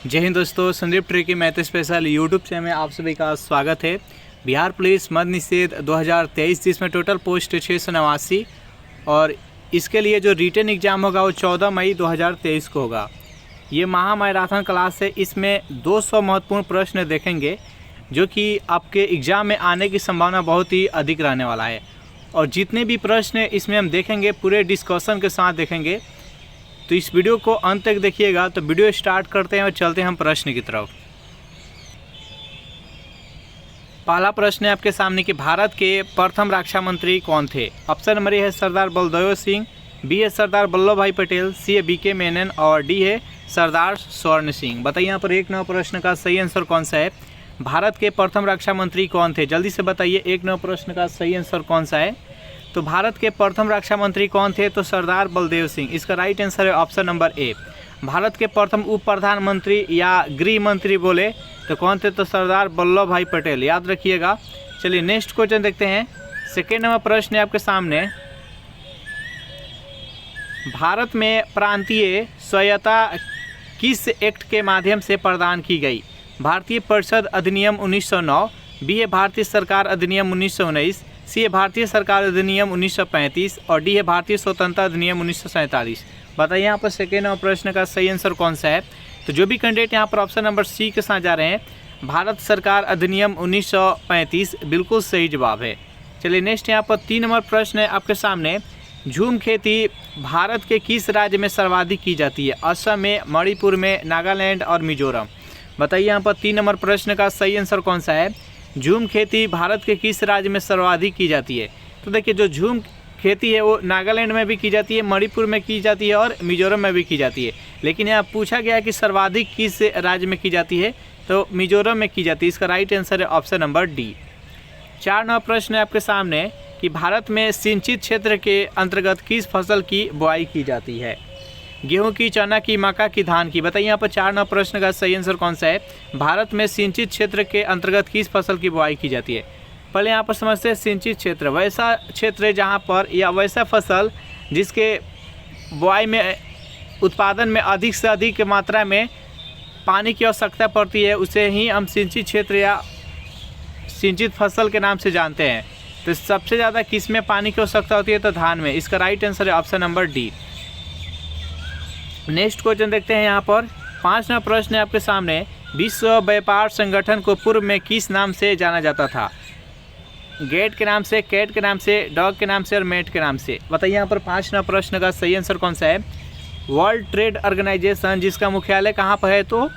जय हिंद दोस्तों, Sandeep tricky math special YouTube channel में आप सभी का स्वागत है। बिहार पुलिस मद्य निषेध 2023 जिसमें टोटल पोस्ट 689 और इसके लिए जो रिटन एग्ज़ाम होगा वो 14 मई 2023 को होगा। ये महा मैराथन क्लास है। इसमें 200 महत्वपूर्ण प्रश्न देखेंगे जो कि आपके एग्ज़ाम में आने की संभावना बहुत ही अधिक रहने वाला है। और जितने भी प्रश्न इसमें हम देखेंगे पूरे डिस्कशन के साथ देखेंगे, तो इस वीडियो को अंत तक देखिएगा। तो वीडियो स्टार्ट करते हैं और चलते हैं हम प्रश्न की तरफ। पहला प्रश्न है आपके सामने कि भारत के प्रथम रक्षा मंत्री कौन थे। ऑप्शन नंबर ए है सरदार बलदेव सिंह, बी है सरदार वल्लभ भाई पटेल, सी है बी के मेनन और डी है सरदार स्वर्ण सिंह। बताइए यहाँ पर 1 नंबर प्रश्न का सही आंसर कौन सा है। भारत के प्रथम रक्षा मंत्री कौन थे, जल्दी से बताइए 1 नंबर प्रश्न का सही आंसर कौन सा है। तो भारत के प्रथम रक्षा मंत्री कौन थे, तो सरदार बलदेव सिंह। इसका राइट आंसर है ऑप्शन नंबर ए। भारत के प्रथम उप प्रधानमंत्री या गृह मंत्री बोले तो कौन थे, तो सरदार वल्लभ भाई पटेल, याद रखिएगा। चलिए नेक्स्ट क्वेश्चन देखते हैं। सेकेंड नंबर प्रश्न है आपके सामने, भारत में प्रांतीय स्वायत्तता किस एक्ट के माध्यम से प्रदान की गई। भारतीय परिषद अधिनियम 1909, बी है भारतीय सरकार अधिनियम 1919, सी है भारतीय सरकार अधिनियम 1935 और डी है भारतीय स्वतंत्रता अधिनियम 1947। बताइए यहाँ पर सेकेंड नंबर प्रश्न का सही आंसर कौन सा है। तो जो भी कैंडिडेट यहाँ पर ऑप्शन नंबर सी के साथ जा रहे हैं, भारत सरकार अधिनियम 1935 बिल्कुल सही जवाब है। चलिए नेक्स्ट यहाँ पर 3 नंबर प्रश्न है आपके सामने, झूम खेती भारत के किस राज्य में सर्वाधिक की जाती है। असम में, मणिपुर में, नागालैंड और मिजोरम। बताइए यहाँ पर 3 नंबर प्रश्न का सही आंसर कौन सा है। झूम खेती भारत के किस राज्य में सर्वाधिक की जाती है। तो देखिए जो झूम खेती है वो नागालैंड में भी की जाती है, मणिपुर में की जाती है और मिजोरम में भी की जाती है। लेकिन यहाँ पूछा गया कि सर्वाधिक किस राज्य में की जाती है, तो मिजोरम में की जाती है। इसका राइट आंसर है ऑप्शन नंबर डी। 4 नंबर प्रश्न है आपके सामने कि भारत में सिंचित क्षेत्र के अंतर्गत किस फसल की बुआई की जाती है। गेहूं की, चना की, मक्का की, धान की। बताइए यहाँ पर 4 नंबर प्रश्न का सही आंसर कौन सा है। भारत में सिंचित क्षेत्र के अंतर्गत किस फसल की बुआई की जाती है। पहले यहाँ पर समझते हैं सिंचित क्षेत्र वैसा क्षेत्र है जहाँ पर या वैसा फसल जिसके बुआई में उत्पादन में अधिक से अधिक मात्रा में पानी की आवश्यकता पड़ती है, उसे ही हम सिंचित क्षेत्र या सिंचित फसल के नाम से जानते हैं। तो सबसे ज़्यादा किस में पानी की आवश्यकता होती है, तो धान में। इसका राइट आंसर है option number D. Next question देखते हैं। यहाँ पर 5 नंबर प्रश्न है आपके सामने, विश्व व्यापार संगठन को पूर्व में किस नाम से जाना जाता था। गेट के नाम से, कैट के नाम से, डॉग के नाम से और मेट के नाम से। बताइए यहाँ पर 5 नंबर प्रश्न का सही आंसर कौन सा है। वर्ल्ड ट्रेड ऑर्गेनाइजेशन जिसका मुख्यालय कहाँ पर है, तो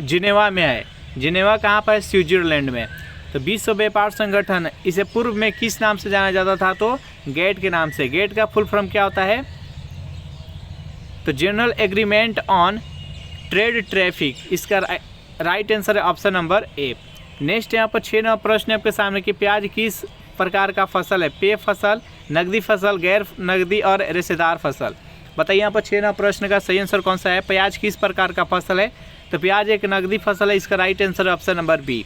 जिनेवा में है। जिनेवा कहाँ पर है, स्विट्जरलैंड में। तो विश्व व्यापार संगठन इसे पूर्व में किस नाम से जाना जाता था, तो गेट के नाम से। गेट का फुल फॉर्म क्या होता है, तो general agreement on trade traffic. इसका राइट आंसर है ऑप्शन नंबर ए। नेक्स्ट यहाँ पर 6 नंबर प्रश्न है आपके सामने कि प्याज किस प्रकार का फसल है। पेय फसल, नकदी फसल, गैर नकदी और रेशेदार फसल। बताइए यहाँ पर 6 नंबर प्रश्न का सही आंसर कौन सा है। प्याज किस प्रकार का फसल है, तो प्याज एक नकदी फसल है। इसका राइट आंसर है ऑप्शन नंबर बी।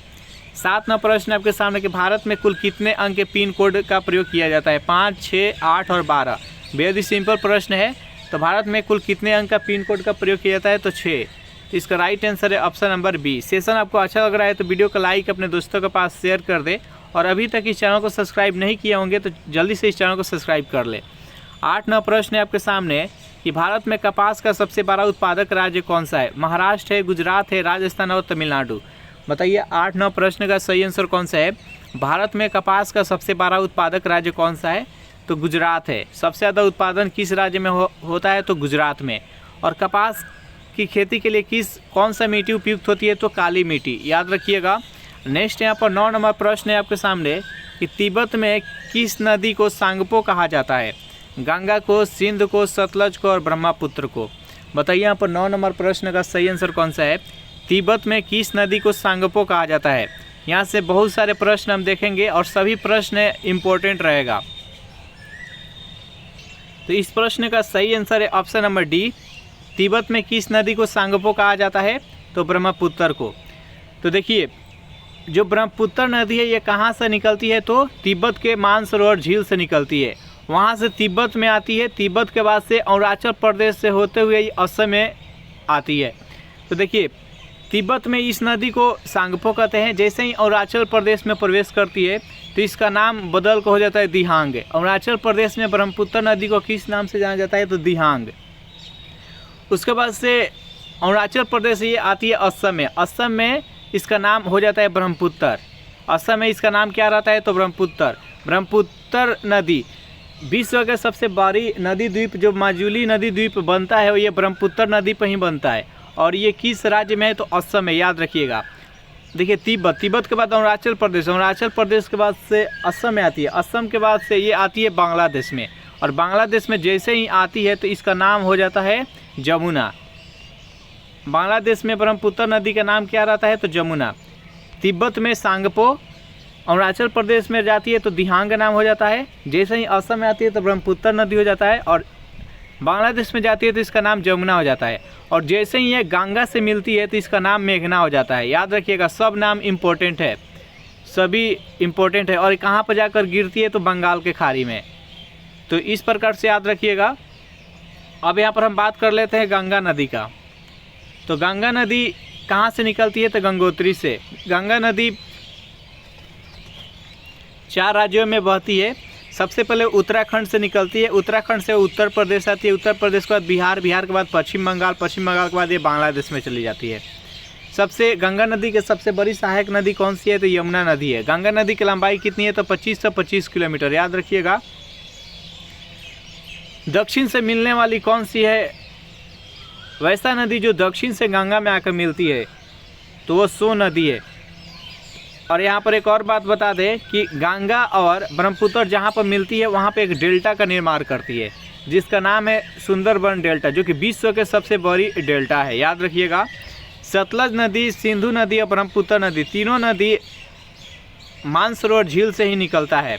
7 नंबर प्रश्न आपके सामने कि भारत में कुल कितने अंक के पिन कोड का प्रयोग किया जाता है। 5, 6, 8 और 12। बेहद ही सिंपल प्रश्न है। तो भारत में कुल कितने अंक का पिन कोड का प्रयोग किया जाता है, तो 6। इसका राइट आंसर है ऑप्शन नंबर बी। सेशन आपको अच्छा लग रहा है तो वीडियो को लाइक अपने दोस्तों के पास शेयर कर दे, और अभी तक इस चैनल को सब्सक्राइब नहीं किए होंगे तो जल्दी से इस चैनल को सब्सक्राइब कर ले। 8 नंबर प्रश्न है आपके सामने कि भारत में कपास का सबसे बड़ा उत्पादक राज्य कौन सा है। महाराष्ट्र है, गुजरात है, राजस्थान और तमिलनाडु। बताइए 8 नंबर प्रश्न का सही आंसर कौन सा है। भारत में कपास का सबसे बड़ा उत्पादक राज्य कौन सा है, तो गुजरात है। सबसे ज़्यादा उत्पादन किस राज्य में होता है, तो गुजरात में। और कपास की खेती के लिए कौन सा मिट्टी उपयुक्त होती है, तो काली मिट्टी, याद रखिएगा। नेक्स्ट यहाँ पर 9 नंबर प्रश्न है आपके सामने कि तिब्बत में किस नदी को सांगपो कहा जाता है। गंगा को, सिंध को, सतलज को और ब्रह्मपुत्र को। बताइए यहाँ पर 9 नंबर प्रश्न का सही आंसर कौन सा है। तिब्बत में किस नदी को सांगपो कहा जाता है। यहाँ से बहुत सारे प्रश्न हम देखेंगे और सभी प्रश्न इम्पोर्टेंट रहेगा। तो इस प्रश्न का सही आंसर है ऑप्शन नंबर डी। तिब्बत में किस नदी को सांगपो कहा जाता है, तो ब्रह्मपुत्र को। तो देखिए जो ब्रह्मपुत्र नदी है ये कहाँ से निकलती है, तो तिब्बत के मानसरोवर झील से निकलती है। वहाँ से तिब्बत में आती है, तिब्बत के बाद से अरुणाचल प्रदेश से होते हुए असम में आती है। तो देखिए तिब्बत में इस नदी को सांगपो कहते हैं। जैसे ही अरुणाचल प्रदेश में प्रवेश करती है तो इसका नाम बदल कर हो जाता है दिहांग। अरुणाचल प्रदेश में ब्रह्मपुत्र नदी को किस नाम से जाना जाता है तो दिहांग। उसके बाद से अरुणाचल प्रदेश ये आती है असम में। असम में इसका नाम हो जाता है ब्रह्मपुत्र। असम में इसका नाम क्या रहता है तो ब्रह्मपुत्र। ब्रह्मपुत्र नदी विश्व के सबसे बड़ी नदी द्वीप जो माजुली नदी द्वीप बनता है वो ये ब्रह्मपुत्र नदी पर ही बनता है। और ये किस राज्य में है तो असम में, याद रखिएगा। देखिए तिब्बत के बाद अरुणाचल प्रदेश के बाद से असम में आती है। असम के बाद से ये आती है बांग्लादेश में। और बांग्लादेश में जैसे ही आती है तो इसका नाम हो जाता है जमुना। बांग्लादेश में ब्रह्मपुत्र नदी का नाम क्या रहता है तो जमुना। तिब्बत में सांगपो, अरुणाचल प्रदेश में जाती है तो दिहांग नाम हो जाता है। जैसे ही असम में आती है तो ब्रह्मपुत्र नदी हो जाता है। और बांग्लादेश में जाती है तो इसका नाम जमुना हो जाता है। और जैसे ही ये गंगा से मिलती है तो इसका नाम मेघना हो जाता है। याद रखिएगा सब नाम इम्पोर्टेंट है, सभी इम्पोर्टेंट है। और कहाँ पर जाकर गिरती है तो बंगाल के खाड़ी में। तो इस प्रकार से याद रखिएगा। अब यहाँ पर हम बात कर लेते हैं गंगा नदी का। तो गंगा नदी कहाँ से निकलती है तो गंगोत्री से। गंगा नदी 4 राज्यों में बहती है। सबसे पहले उत्तराखंड से निकलती है। उत्तराखंड से उत्तर प्रदेश आती है। उत्तर प्रदेश के बाद बिहार, बिहार के बाद पश्चिम बंगाल, पश्चिम बंगाल के बाद ये बांग्लादेश में चली जाती है। सबसे गंगा नदी के सबसे बड़ी सहायक नदी कौन सी है तो यमुना नदी है। गंगा नदी की लंबाई कितनी है तो 2525 किलोमीटर, याद रखिएगा। दक्षिण से मिलने वाली कौन सी है वैसा नदी जो दक्षिण से गंगा में आकर मिलती है तो वो सो नदी है। और यहाँ पर एक और बात बता दें कि गंगा और ब्रह्मपुत्र जहाँ पर मिलती है वहाँ पे एक डेल्टा का निर्माण करती है जिसका नाम है सुंदरबन डेल्टा, जो कि विश्व के सबसे बड़ी डेल्टा है, याद रखिएगा। सतलज नदी, सिंधु नदी और ब्रह्मपुत्र नदी तीनों नदी मानसरोवर झील से ही निकलता है।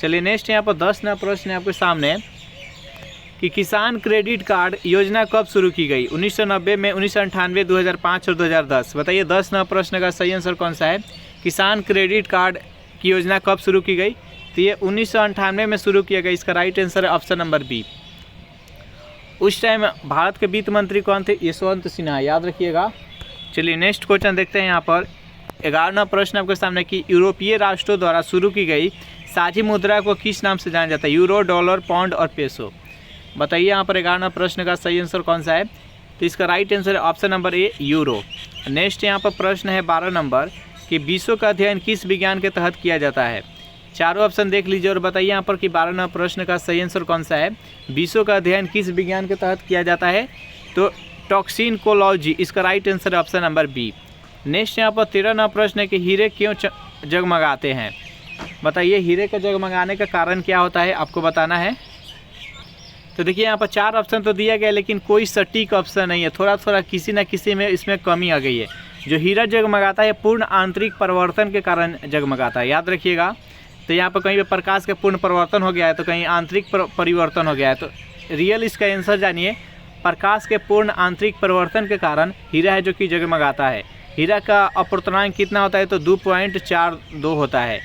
चलिए नेक्स्ट यहाँ पर 10 नया प्रश्न है आपके सामने कि किसान क्रेडिट कार्ड योजना कब शुरू की गई। 1990 में, 1998, 2005 और 2010। बताइए 10 नया प्रश्न का सही आंसर कौन सा है। किसान क्रेडिट कार्ड की योजना कब शुरू की गई तो ये 1998 में शुरू किया गया। इसका राइट आंसर है ऑप्शन नंबर बी। उस टाइम भारत के वित्त मंत्री कौन थे, यशवंत सिन्हा, याद रखिएगा। चलिए नेक्स्ट क्वेश्चन देखते हैं यहाँ पर। 11वां प्रश्न आपके सामने कि यूरोपीय राष्ट्रों द्वारा शुरू की गई साझी मुद्रा को किस नाम से जाना जाता है। यूरो, डॉलर, पाउंड और पेसो। बताइए यहाँ पर 11वां प्रश्न का सही आंसर कौन सा है तो इसका राइट आंसर है ऑप्शन नंबर ए, यूरो। नेक्स्ट यहाँ पर प्रश्न है 12 नंबर कि विश्व का अध्ययन किस विज्ञान के तहत किया जाता है। चारों ऑप्शन देख लीजिए और बताइए यहाँ पर कि 12वां प्रश्न का सही आंसर कौन सा है। विश्व का अध्ययन किस विज्ञान के तहत किया जाता है तो टॉक्सिकोलॉजी। इसका राइट आंसर है ऑप्शन नंबर बी। नेक्स्ट यहाँ पर 13वां प्रश्न है कि हीरे क्यों जगमगाते हैं। बताइए हीरे का जगमगाने का कारण क्या होता है, आपको बताना है। तो देखिए यहाँ पर 4 ऑप्शन तो दिया गया लेकिन कोई सटीक ऑप्शन नहीं है, थोड़ा थोड़ा किसी न किसी में इसमें कमी आ गई है। जो हीरा जगमगाता है पूर्ण आंतरिक परिवर्तन के कारण जगमगाता है, याद रखिएगा। तो यहाँ पर कहीं पे प्रकाश का पूर्ण परिवर्तन हो गया है तो कहीं आंतरिक परिवर्तन हो गया है। तो रियल इसका आंसर जानिए, प्रकाश के पूर्ण आंतरिक परिवर्तन के कारण हीरा है जो कि जगमगाता है। हीरा का अपूर्णांक कितना होता है तो 2.42 होता है।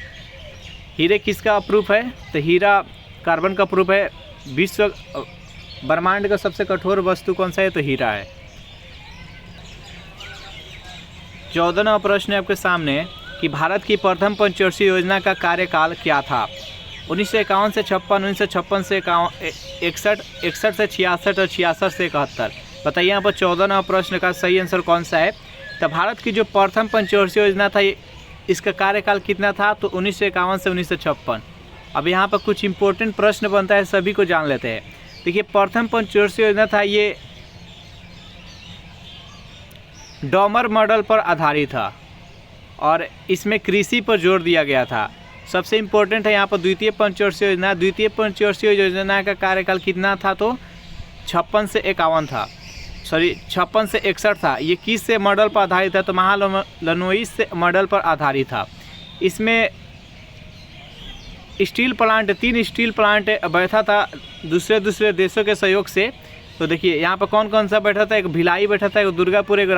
हीरे किसका प्रूफ है तो हीरा कार्बन का प्रूफ है। विश्व ब्रह्मांड का सबसे कठोर वस्तु कौन सा है तो हीरा है। 14वां प्रश्न है आपके सामने कि भारत की प्रथम पंचवर्षीय योजना का कार्यकाल क्या था। 1951 से 56, 1956 से 61, 61 से 66 और 66 से 71। बताइए यहाँ पर 14वां प्रश्न का सही आंसर कौन सा है। तो भारत की जो प्रथम पंचवर्षीय योजना था इसका कार्यकाल कितना था तो 1951 से 1956। अब यहाँ पर कुछ इंपॉर्टेंट प्रश्न बनता है, सभी को जान लेते हैं। देखिए प्रथम पंचवर्षीय योजना था ये डॉमर मॉडल पर आधारित था और इसमें कृषि पर जोर दिया गया था। सबसे इम्पोर्टेंट है यहाँ पर द्वितीय पंचवर्षीय योजना। द्वितीय पंचवर्षीय योजना का कार्यकाल कितना था तो 56 से 51 था, सॉरी 56 से 61 था। ये किस से मॉडल पर आधारित था तो महालनोइस से मॉडल पर आधारित था। इसमें स्टील प्लांट, 3 स्टील प्लांट बैठा था दूसरे देशों के सहयोग से। तो देखिए यहाँ पर कौन कौन सा बैठा था, एक भिलाई बैठा था, एक दुर्गापुर, एक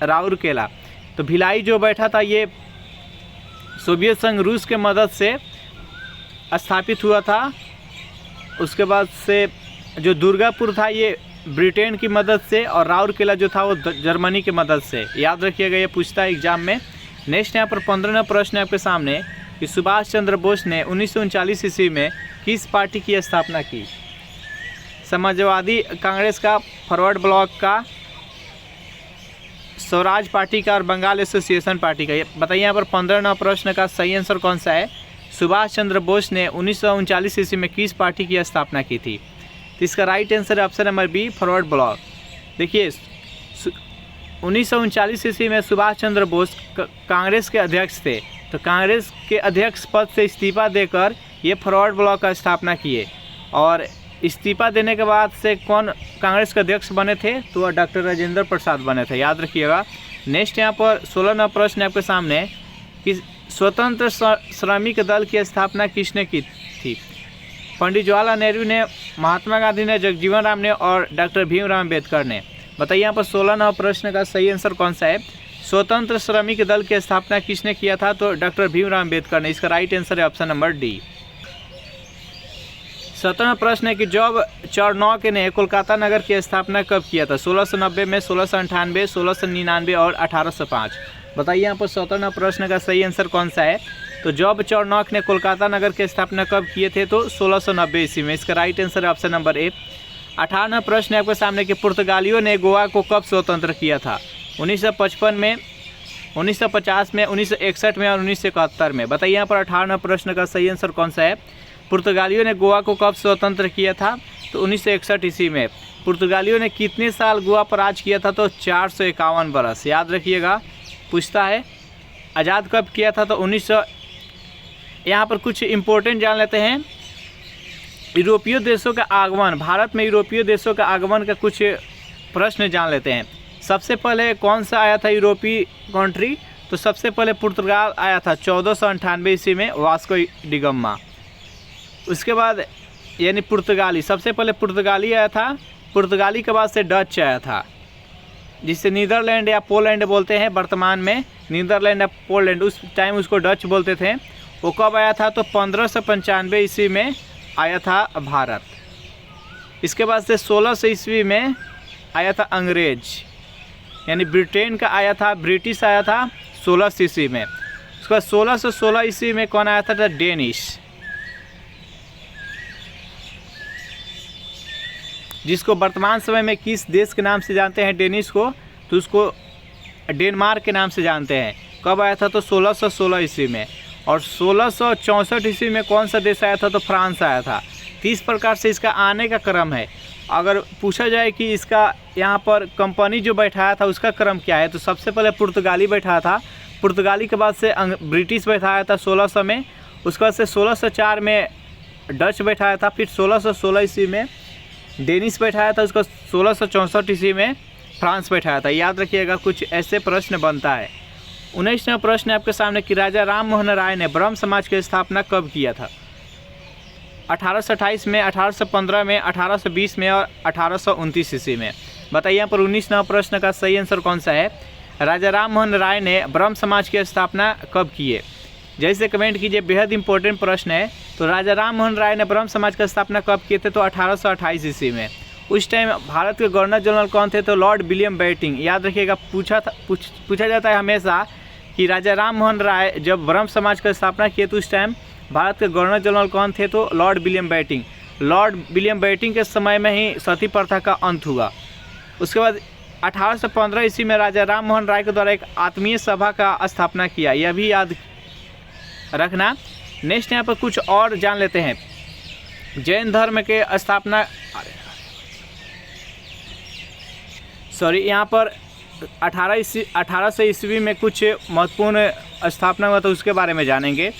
राउरकेला। तो भिलाई जो बैठा था ये सोवियत संघ रूस के मदद से स्थापित हुआ था। उसके बाद से जो दुर्गापुर था ये ब्रिटेन की मदद से और राउरकेला जो था वो जर्मनी की मदद से। याद रखिएगा, ये पूछता है एग्जाम में। नेक्स्ट यहाँ पर 15वां प्रश्न आपके सामने कि सुभाष चंद्र बोस ने 1939 ईस्वी में किस पार्टी की स्थापना की? समाजवादी कांग्रेस का, फॉरवर्ड ब्लॉक का, स्वराज पार्टी का और बंगाल एसोसिएशन पार्टी का। बताइए यहाँ पर 15वां प्रश्न का सही आंसर कौन सा है? सुभाष चंद्र बोस ने 1939 ईस्वी में किस पार्टी की स्थापना की थी? तो इसका राइट आंसर है option number B, forward block. देखिए 1939 ईस्वी में सुभाष चंद्र बोस कांग्रेस के अध्यक्ष थे, तो कांग्रेस के अध्यक्ष पद से इस्तीफा देकर ये फॉरवर्ड ब्लॉक का स्थापना किए। और इस्तीफा देने के बाद से कौन कांग्रेस के अध्यक्ष बने थे? तो डॉक्टर राजेंद्र प्रसाद बने थे। याद रखिएगा। नेक्स्ट यहाँ पर 16वां प्रश्न आपके सामने कि स्वतंत्र श्रमिक दल की स्थापना किसने की थी? पंडित जवाहरलाल नेहरू ने, महात्मा गांधी ने, जगजीवन राम ने और डॉक्टर भीमराव अम्बेडकर ने। बताइए यहाँ पर 16वां प्रश्न का सही आंसर कौन सा है? स्वतंत्र श्रमिक दल की स्थापना किसने किया था? तो डॉक्टर भीमराव अम्बेडकर ने। इसका राइट आंसर है ऑप्शन नंबर डी। 17वां प्रश्न है कि जॉब चारनॉक ने कोलकाता नगर की स्थापना कब किया था? 1690 में, 1698, 1699 और 1805। बताइए यहाँ पर 17वां प्रश्न का सही आंसर कौन सा है? तो जॉब चारनॉक ने कोलकाता नगर की स्थापना कब किए थे? तो 1690 ईस्वी में। इसका राइट आंसर है ऑप्शन नंबर ए। 18वां प्रश्न है आपके सामने कि पुर्तगालियों ने गोवा को कब स्वतंत्र किया था? 1955 में, 1950 में, 1961 में और 1971 में। बताइए यहाँ पर 18वां प्रश्न का सही आंसर कौन सा है? पुर्तगालियों ने गोवा को कब स्वतंत्र किया था? तो 1961 ईस्वी में। पुर्तगालियों ने कितने साल गोवा पर राज किया था? तो 451 बरस। याद रखिएगा, पूछता है आज़ाद कब किया था? तो 1900। यहाँ पर कुछ इम्पोर्टेंट जान लेते हैं। यूरोपीय देशों का आगमन, भारत में यूरोपीय देशों का आगमन का कुछ प्रश्न जान लेते हैं। सबसे पहले कौन सा आया था यूरोपीय कंट्री? तो सबसे पहले पुर्तगाल आया था 1498 ईस्वी में, वास्को डिगामा। उसके बाद यानी पुर्तगाली, सबसे पहले पुर्तगाली आया था। पुर्तगाली के बाद से डच आया था, जिसे नीदरलैंड या पोलैंड बोलते हैं। वर्तमान में नीदरलैंड या पोलैंड, उस टाइम उसको डच बोलते थे। वो कब आया था? तो 1595 ईस्वी में आया था भारत। इसके बाद से 1600 ईस्वी में आया था अंग्रेज, यानी ब्रिटेन का आया था, ब्रिटिश आया था 1600 ईस्वी में। उसके बाद 1616 ईस्वी में कौन आया था? डेनिश, जिसको वर्तमान समय में किस देश के नाम से जानते हैं डेनिश को? तो उसको डेनमार्क के नाम से जानते हैं। कब आया था? तो 1616 ईस्वी में। और 1664 ईस्वी में कौन सा देश आया था? तो फ्रांस आया था। तो इस प्रकार से इसका आने का क्रम है। अगर पूछा जाए कि इसका यहाँ पर कंपनी जो बैठाया था उसका क्रम क्या है, तो सबसे पहले पुर्तगाली बैठाया था। पुर्तगाली के बाद से ब्रिटिश बैठाया था 1600 में। उसके बाद से 1604 में डच बैठाया था। फिर 1616 ईस्वी में डेनिश बैठाया था। उसको 1664 ईस्वी में फ्रांस बैठाया था। याद रखिएगा, कुछ ऐसे प्रश्न बनता है। 19वां प्रश्न है आपके सामने कि राजा राम मोहन राय ने ब्रह्म समाज की स्थापना कब किया था? 1828 में, 1815 में, 1820 में और 1829 ईस्वी में। बताइए यहाँ पर 19वां प्रश्न का सही आंसर कौन सा है? राजा राम मोहन राय ने ब्रह्म समाज की स्थापना कब किए? जैसे कमेंट कीजिए, बेहद इंपॉर्टेंट प्रश्न है। तो राजा राम मोहन राय ने ब्रह्म समाज की स्थापना कब किए थे? तो 1828 ईस्वी में। उस टाइम भारत के गवर्नर जनरल कौन थे? तो लॉर्ड विलियम बेंटिंक। याद रखिएगा, पूछा जाता है हमेशा कि राजा राम मोहन राय जब ब्रह्म समाज की स्थापना किए तो उस टाइम भारत के गवर्नर जनरल कौन थे? तो Lord William Bentinck. Lord William Bentinck के समय में ही सती प्रथा का अंत हुआ। उसके बाद 1815 ईस्वी में राजा राम मोहन राय के द्वारा एक आत्मीय सभा का स्थापना किया। यह भी याद रखना। नेक्स्ट यहाँ पर कुछ और जान लेते हैं। जैन धर्म के स्थापना, यहाँ पर 1800 ईस्वी में कुछ महत्वपूर्ण स्थापना हुआ, तो उसके बारे में जानेंगे।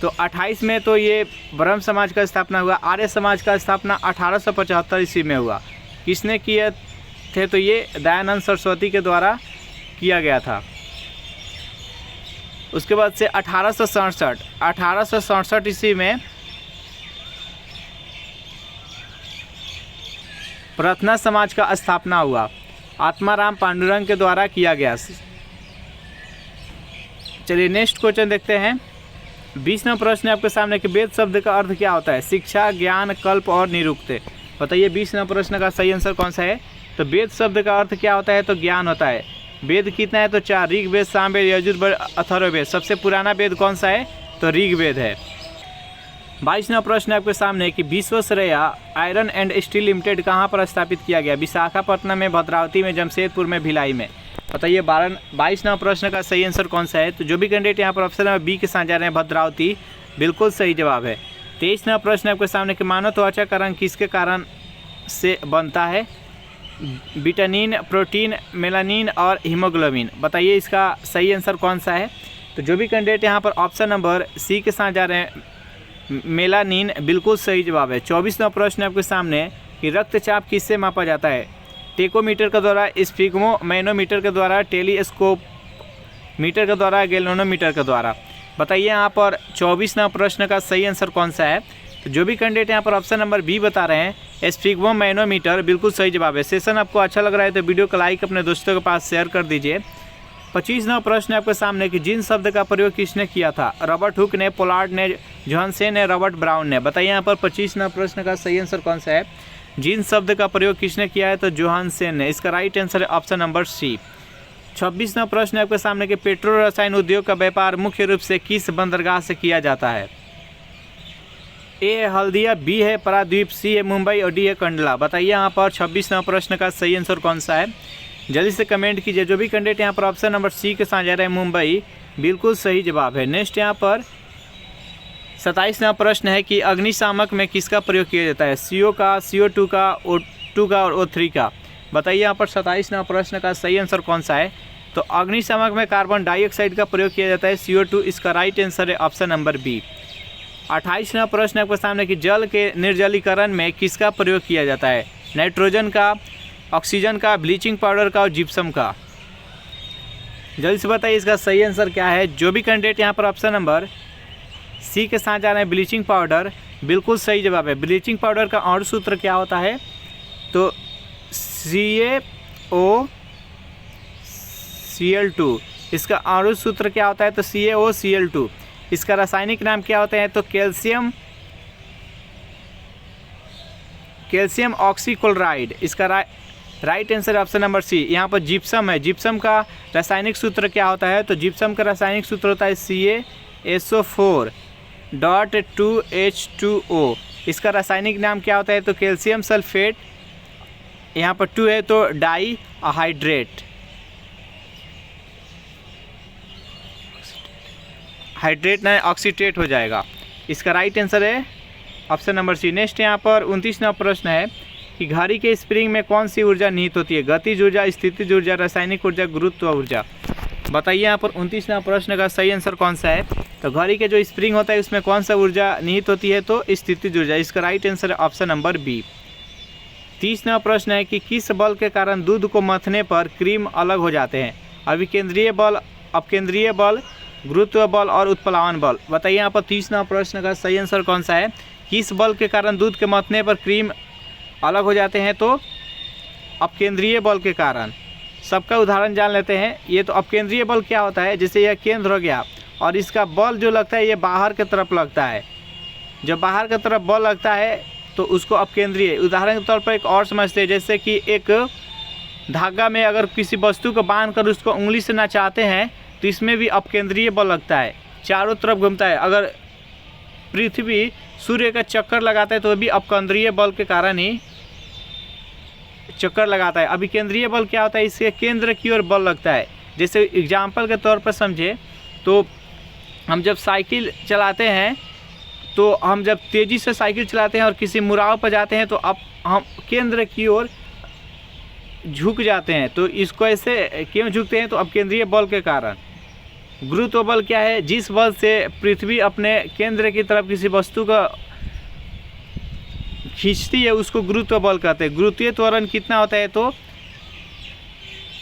तो 28 में तो ये ब्रह्म समाज का स्थापना हुआ। आर्य समाज का स्थापना 1875 ईस्वी में हुआ। किसने किए थे? तो ये दयानंद सरस्वती के द्वारा किया गया था। उसके बाद से 1867 ईस्वी में प्रार्थना समाज का स्थापना हुआ। आत्माराम पांडुरंग के द्वारा किया गया। चलिए नेक्स्ट क्वेश्चन देखते हैं। 20वां प्रश्न आपके सामने कि वेद शब्द का अर्थ क्या होता है? शिक्षा, ज्ञान, कल्प और निरुक्त। बताइए 20वां प्रश्न का सही आंसर कौन सा है? तो वेद शब्द का अर्थ क्या होता है? तो ज्ञान होता है। वेद कितना है? तो 4, ऋग्वेद, सामवेद, यजुर्वेद, अथर्ववेद। सबसे पुराना वेद कौन सा है? तो ऋग्वेद है। 22वां प्रश्न आपके सामने कि Visvesvaraya iron and steel limited कहाँ पर स्थापित किया गया? विशाखापट्टनम में, भद्रावती में, जमशेदपुर में, भिलाई में। बताइए 22वां प्रश्न का सही आंसर कौन सा है? तो जो भी कैंडिडेट यहाँ पर ऑप्शन नंबर बी के साथ जा रहे हैं, भद्रावती, बिल्कुल सही जवाब है। 23वां प्रश्न आपके सामने कि मानव त्वचा का रंग किसके कारण से बनता है? विटामिन, प्रोटीन, मेलानिन और हीमोग्लोबिन। बताइए इसका सही आंसर कौन सा है? तो जो भी कैंडिडेट यहाँ पर ऑप्शन नंबर सी के साथ जा रहे हैं, मेलानिन, बिल्कुल सही जवाब है। 24वां प्रश्न आपके सामने कि रक्तचाप किससे मापा जाता है? टेकोमीटर के द्वारा, स्फिग्मो मैनोमीटर के द्वारा, टेलीस्कोप मीटर के द्वारा, गैल्वेनोमीटर के द्वारा। बताइए यहाँ पर 24वां प्रश्न का सही आंसर कौन सा है? तो जो भी कैंडिडेट यहाँ पर ऑप्शन नंबर बी बता रहे हैं, स्फिग्मो मैनोमीटर, बिल्कुल सही जवाब है। सेशन आपको अच्छा लग रहा है तो वीडियो को लाइक अपने दोस्तों के पास शेयर कर दीजिए। 25वां प्रश्न आपके सामने कि जिन शब्द का प्रयोग किसने किया था? रॉबर्ट हुक ने, पोलार्ड ने, जोहानसन ने, रॉबर्ट ब्राउन ने। बताइए यहाँ पर 25वां प्रश्न का सही आंसर कौन सा है? जिन शब्द का प्रयोग किसने किया है? तो जोहानसन ने। इसका राइट आंसर है ऑप्शन नंबर सी। 26वां प्रश्न आपके सामने कि पेट्रो रसायन उद्योग का व्यापार मुख्य रूप से किस बंदरगाह से किया जाता है? ए है हल्दिया, बी है पारादीप, सी है मुंबई और डी है कंडला। बताइए यहाँ पर 26वां प्रश्न का सही आंसर कौन सा है? जल्दी से कमेंट कीजिए। जो भी कैंडिडेट यहाँ पर ऑप्शन नंबर सी के साथ जा रहे हैं, मुंबई, बिल्कुल सही जवाब है। नेक्स्ट यहाँ पर 27वां प्रश्न है कि अग्निशामक में किसका प्रयोग किया जाता है? CO का, CO2 का, O2 का और O3 का। बताइए यहाँ पर 27वां प्रश्न का सही आंसर कौन सा है? तो अग्निशामक में कार्बन डाइऑक्साइड का प्रयोग किया जाता है, CO2। इसका राइट आंसर है ऑप्शन नंबर बी। 28वां प्रश्न आपके सामने कि जल के निर्जलीकरण में किसका प्रयोग किया जाता है? नाइट्रोजन का, ऑक्सीजन का, ब्लीचिंग पाउडर का और जिप्सम का। जल्दी से बताइए इसका सही आंसर क्या है? जो भी कैंडिडेट यहाँ पर ऑप्शन नंबर सी के साथ जा रहे हैं, ब्लीचिंग पाउडर, बिल्कुल सही जवाब है। ब्लीचिंग पाउडर का और सूत्र क्या होता है? तो CaOCl2। इसका और सूत्र क्या होता है? तो CaOCl2। इसका रासायनिक नाम क्या होता है? तो कैल्शियम ऑक्सीक्लोराइड। इसका right answer option number C. यहाँ पर जिप्सम है। जिप्सम का रासायनिक सूत्र क्या होता है? तो जिप्सम का रासायनिक सूत्र होता है CaSO4.2H2O। इसका रासायनिक नाम क्या होता है? तो कैल्शियम सल्फेट, यहाँ पर 2 है तो डाई हाइड्रेट, हाइड्रेट ना ऑक्सीडेट हो जाएगा। इसका राइट आंसर है ऑप्शन नंबर सी। नेक्स्ट यहाँ पर 29वां प्रश्न है कि घड़ी के स्प्रिंग में कौन सी ऊर्जा निहित होती है? गतिज ऊर्जा, स्थितिज ऊर्जा, रासायनिक ऊर्जा, गुरुत्व ऊर्जा। बताइए यहाँ पर 29वां प्रश्न का सही आंसर कौन सा है? तो घड़ी के जो स्प्रिंग होता है उसमें कौन सा ऊर्जा निहित होती है? तो स्थितिज ऊर्जा। इसका राइट आंसर है ऑप्शन नंबर बी। 30वां प्रश्न है कि किस बल के कारण दूध को मथने पर क्रीम अलग हो जाते हैं? अभिकेंद्रीय बल, अपकेंद्रीय बल, गुरुत्व बल और उत्प्लावन बल। बताइए यहाँ पर 30वां प्रश्न का सही आंसर कौन सा है? किस बल के कारण दूध के मथने पर क्रीम अलग हो जाते हैं? तो अपकेंद्रीय बल के कारण। सबका उदाहरण जान लेते हैं। ये तो अपकेंद्रीय बल क्या होता है? जैसे यह केंद्र हो गया और इसका बल जो लगता है ये बाहर की तरफ लगता है। जब बाहर की तरफ बल लगता है तो उसको अपकेंद्रीय। उदाहरण के तौर पर एक और समझते हैं, जैसे कि एक धागा में अगर किसी वस्तु को बांध कर उसको उंगली से नचाते हैं तो इसमें भी अपकेंद्रीय बल लगता है, चारों तरफ घूमता है। अगर पृथ्वी सूर्य का चक्कर लगाता है तो भी अपकेंद्रीय बल के कारण ही चक्कर लगाता है। अभिकेंद्रीय बल क्या होता है? इसके केंद्र की ओर बल लगता है। जैसे एग्जाम्पल के तौर पर समझे तो हम जब साइकिल चलाते हैं तो हम जब तेज़ी से साइकिल चलाते हैं और किसी मुड़ाव पर जाते हैं तो अब हम केंद्र की ओर झुक जाते हैं। तो इसको ऐसे क्यों झुकते हैं? तो अपकेंद्रीय बल के कारण। गुरुत्व बल क्या है? जिस बल से पृथ्वी अपने केंद्र की तरफ किसी वस्तु का खींचती है उसको गुरुत्व बल कहते हैं। गुरुत्वीय त्वरण कितना होता है? तो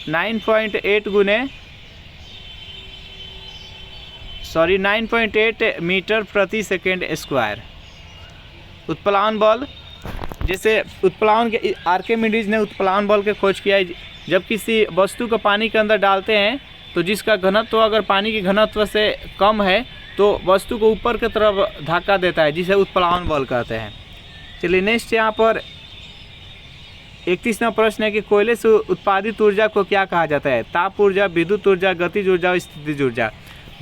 9.8 मीटर प्रति सेकेंड स्क्वायर। उत्प्लावन बल, जैसे उत्प्लावन के आर्किमिडीज ने उत्प्लावन बल के खोज किया है। जब किसी वस्तु को पानी के अंदर डालते हैं तो जिसका घनत्व अगर पानी के घनत्व से कम है तो वस्तु को ऊपर की तरफ धक्का देता है, जिसे उत्प्लावन बल कहते हैं। चलिए नेक्स्ट यहाँ पर 31वां प्रश्न है कि कोयले से उत्पादित ऊर्जा को क्या कहा जाता है? ताप ऊर्जा, विद्युत ऊर्जा, गतिज ऊर्जा और स्थितिज ऊर्जा।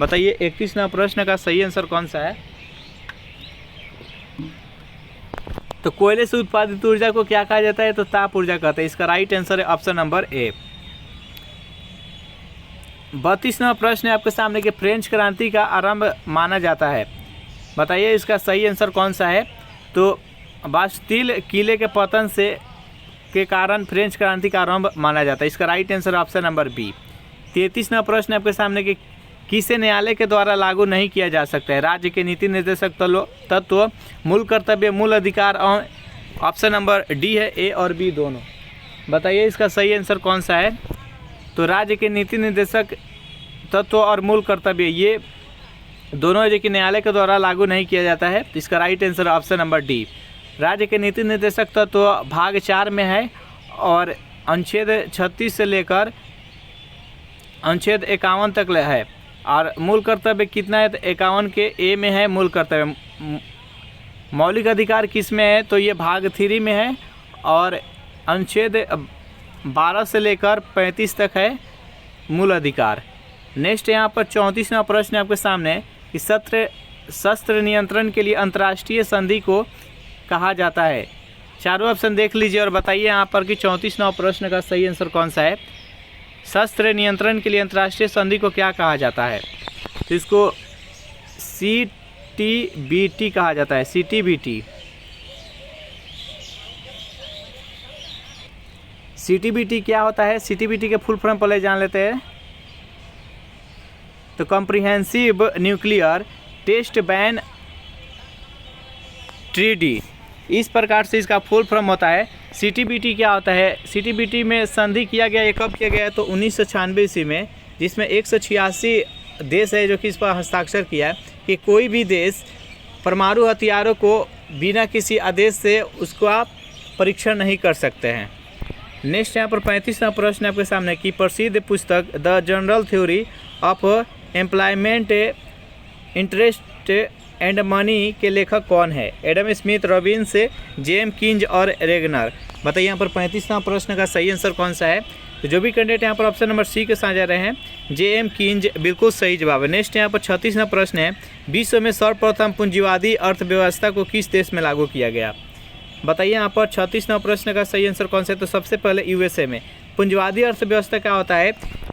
बताइए 31वां प्रश्न का सही आंसर कौन सा है? तो कोयले से उत्पादित ऊर्जा को क्या कहा जाता है? तो ताप ऊर्जा कहते हैं। इसका राइट आंसर है ऑप्शन नंबर ए। 32वां प्रश्न है आपके सामने कि फ्रेंच क्रांति का आरंभ माना जाता है। बताइए इसका सही आंसर कौन सा है? तो बास्टील किले के पतन से के कारण फ्रेंच क्रांति का आरंभ माना जाता है। इसका right answer option number B. 33वां प्रश्न आपके सामने कि किसे न्यायालय के द्वारा लागू नहीं किया जा सकता है? राज्य के नीति निर्देशक तत्व, मूल कर्तव्य, मूल अधिकार। और ऑप्शन नंबर डी है, ए और बी दोनों। बताइए इसका सही आंसर कौन सा है? तो राज्य के नीति निर्देशक तत्व और मूल कर्तव्य ये दोनों जो कि न्यायालय के द्वारा लागू नहीं किया जाता है। इसका right answer option number D. राज्य के नीति निर्देशक तत्व भाग 4 में है और अनुच्छेद 36 से लेकर अनुच्छेद 51 तक है। और मूल कर्तव्य कितना है? तो 51 के ए में है मूल कर्तव्य। मौलिक अधिकार किस में है? तो ये भाग 3 में है और अनुच्छेद 12 से लेकर 35 तक है मूल अधिकार। नेक्स्ट यहाँ पर 34वां प्रश्न आपके सामने कि शस्त्र नियंत्रण के लिए अंतर्राष्ट्रीय संधि को कहा जाता है। चारों ऑप्शन देख लीजिए और बताइए यहाँ पर कि 34वां प्रश्न का सही आंसर कौन सा है? शस्त्र नियंत्रण के लिए अंतर्राष्ट्रीय संधि को क्या कहा जाता है? तो इसको CTBT कहा जाता है। CTBT। CTBT क्या होता है? CTBT के फुल फॉर्म पहले जान लेते हैं। तो comprehensive nuclear test ban treaty, इस प्रकार से इसका फुल फॉर्म होता है। CTBT क्या होता है? CTBT में संधि किया गया, ये कब किया गया? तो 1996 ईस्वी में, जिसमें 186 देश है जो कि इस पर हस्ताक्षर किया है कि कोई भी देश परमाणु हथियारों को बिना किसी आदेश से उसका परीक्षण नहीं कर सकते हैं। नेक्स्ट यहाँ पर 35वां प्रश्न आपके सामने की प्रसिद्ध पुस्तक the general theory of employment, interest and money के लेखक कौन है? एडम स्मिथ, रॉबिन्स, जेम किंज और रेगनर। बताइए यहाँ पर 35वां प्रश्न का सही आंसर कौन सा है? तो जो भी कैंडिडेट यहाँ पर ऑप्शन नंबर सी के साथ जा रहे हैं, जेएम किंज बिल्कुल सही जवाब है। नेक्स्ट यहाँ पर 36वां प्रश्न है, विश्व में सर्वप्रथम पूंजीवादी अर्थव्यवस्था को किस देश में लागू किया गया? बताइए यहाँ पर 36वां प्रश्न का सही आंसर कौन सा है? तो सबसे पहले USA में। पूंजीवादी अर्थव्यवस्था क्या होता है?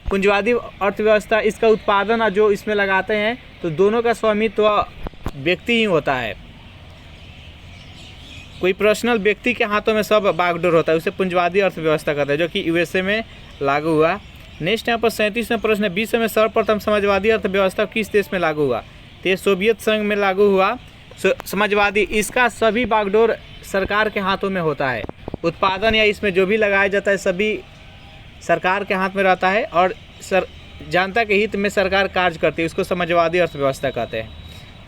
पूंजीवादी अर्थव्यवस्था इसका उत्पादन और जो इसमें लगाते हैं तो दोनों का स्वामित्व व्यक्ति ही होता है। कोई पर्सनल व्यक्ति के हाथों में सब बागडोर होता है, उसे पूंजीवादी अर्थव्यवस्था कहते हैं, जो कि USA में लागू हुआ। नेक्स्ट यहाँ पर 37वां प्रश्न है, विश्व में सर्वप्रथम समाजवादी अर्थव्यवस्था किस देश में लागू हुआ? तो ये सोवियत संघ में लागू हुआ। समाजवादी, इसका सभी बागडोर सरकार के हाथों में होता है। उत्पादन या इसमें जो भी लगाया जाता है सभी सरकार के हाथ में रहता है और जनता के हित में सरकार कार्य करती है, उसको समाजवादी अर्थव्यवस्था कहते हैं।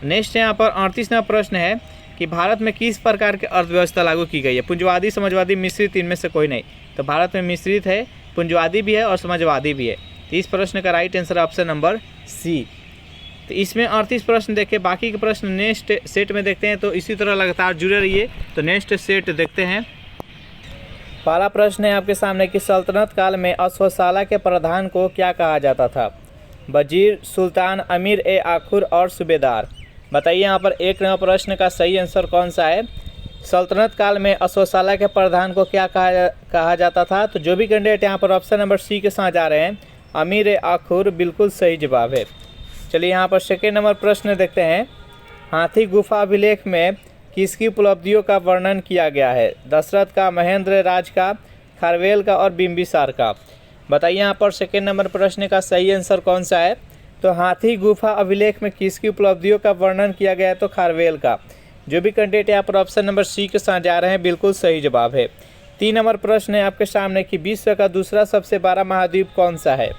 नेक्स्ट यहाँ पर 38वां प्रश्न है कि भारत में किस प्रकार की अर्थव्यवस्था लागू की गई है? पूंजीवादी, समाजवादी, मिश्रित, इनमें से कोई नहीं। तो भारत में मिश्रित है, पूंजीवादी भी है और समाजवादी भी है। तो इस प्रश्न का right answer option number C. तो इसमें 38 प्रश्न देखे, बाकी के प्रश्न नेक्स्ट सेट में देखते हैं। तो इसी तरह लगातार जुड़े रहिए। तो नेक्स्ट सेट देखते हैं। पहला प्रश्न है आपके सामने कि सल्तनत काल में अश्वशाला के प्रधान को क्या कहा जाता था? वजीर, सुल्तान, अमीर-ए-आखुर और सूबेदार। बताइए यहाँ पर एक नंबर प्रश्न का सही आंसर कौन सा है? सल्तनत काल में अश्वशाला के प्रधान को क्या कहा जाता था? तो जो भी कैंडिडेट यहाँ पर ऑप्शन नंबर सी के साथ जा रहे हैं, अमीर-ए-आखुर बिल्कुल सही जवाब है। चलिए यहाँ पर सेकेंड नंबर प्रश्न देखते हैं। हाथी गुफा अभिलेख में किसकी उपलब्धियों का वर्णन किया गया है? दशरथ का, महेंद्र राज का, खारवेल का और बिंबिसार का। बताइए यहाँ पर सेकेंड नंबर प्रश्न का सही आंसर कौन सा है? तो हाथी गुफा अभिलेख में किसकी उपलब्धियों का वर्णन किया गया है? तो खारवेल का। जो भी कैंडिडेट यहाँ पर ऑप्शन नंबर सी के साथ जा रहे हैं बिल्कुल सही जवाब है। 3 नंबर प्रश्न है आपके सामने कि विश्व का दूसरा सबसे बड़ा महाद्वीप कौन सा है?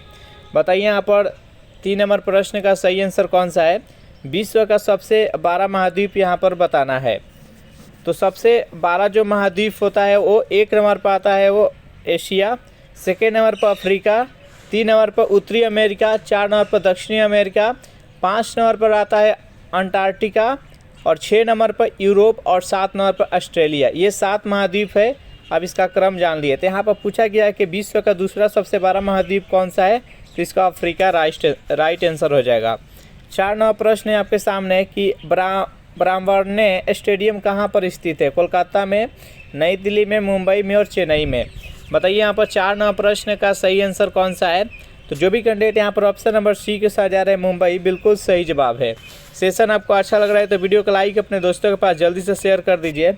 बताइए यहाँ पर 3 नंबर प्रश्न का सही आंसर कौन सा है? विश्व का सबसे बड़ा महाद्वीप यहाँ पर बताना है। तो सबसे बड़ा जो महाद्वीप होता है वो 1 नंबर पर आता है, वो एशिया, सेकेंड नंबर पर अफ्रीका, 3 नंबर पर उत्तरी अमेरिका, 4 नंबर पर दक्षिणी अमेरिका, 5 नंबर पर आता है अंटार्कटिका और 6 नंबर पर यूरोप और 7 नंबर पर ऑस्ट्रेलिया। ये 7 महाद्वीप है अब इसका क्रम जान लिए। तो यहाँ पर पूछा गया है कि विश्व का दूसरा सबसे बड़ा महाद्वीप कौन सा है, तो इसका अफ्रीका राइट आंसर हो जाएगा। 4 नंबर प्रश्न है आपके सामने कि ब्राह्मण्य स्टेडियम कहाँ पर स्थित है, कोलकाता में, नई दिल्ली में, मुंबई में और चेन्नई में। बताइए यहाँ पर 4 नंबर प्रश्न का सही आंसर कौन सा है। तो जो भी कैंडिडेट यहाँ पर ऑप्शन नंबर सी के साथ जा रहे हैं मुंबई, बिल्कुल सही जवाब है। सेशन आपको अच्छा लग रहा है तो वीडियो को लाइक अपने दोस्तों के पास जल्दी से शेयर कर दीजिए।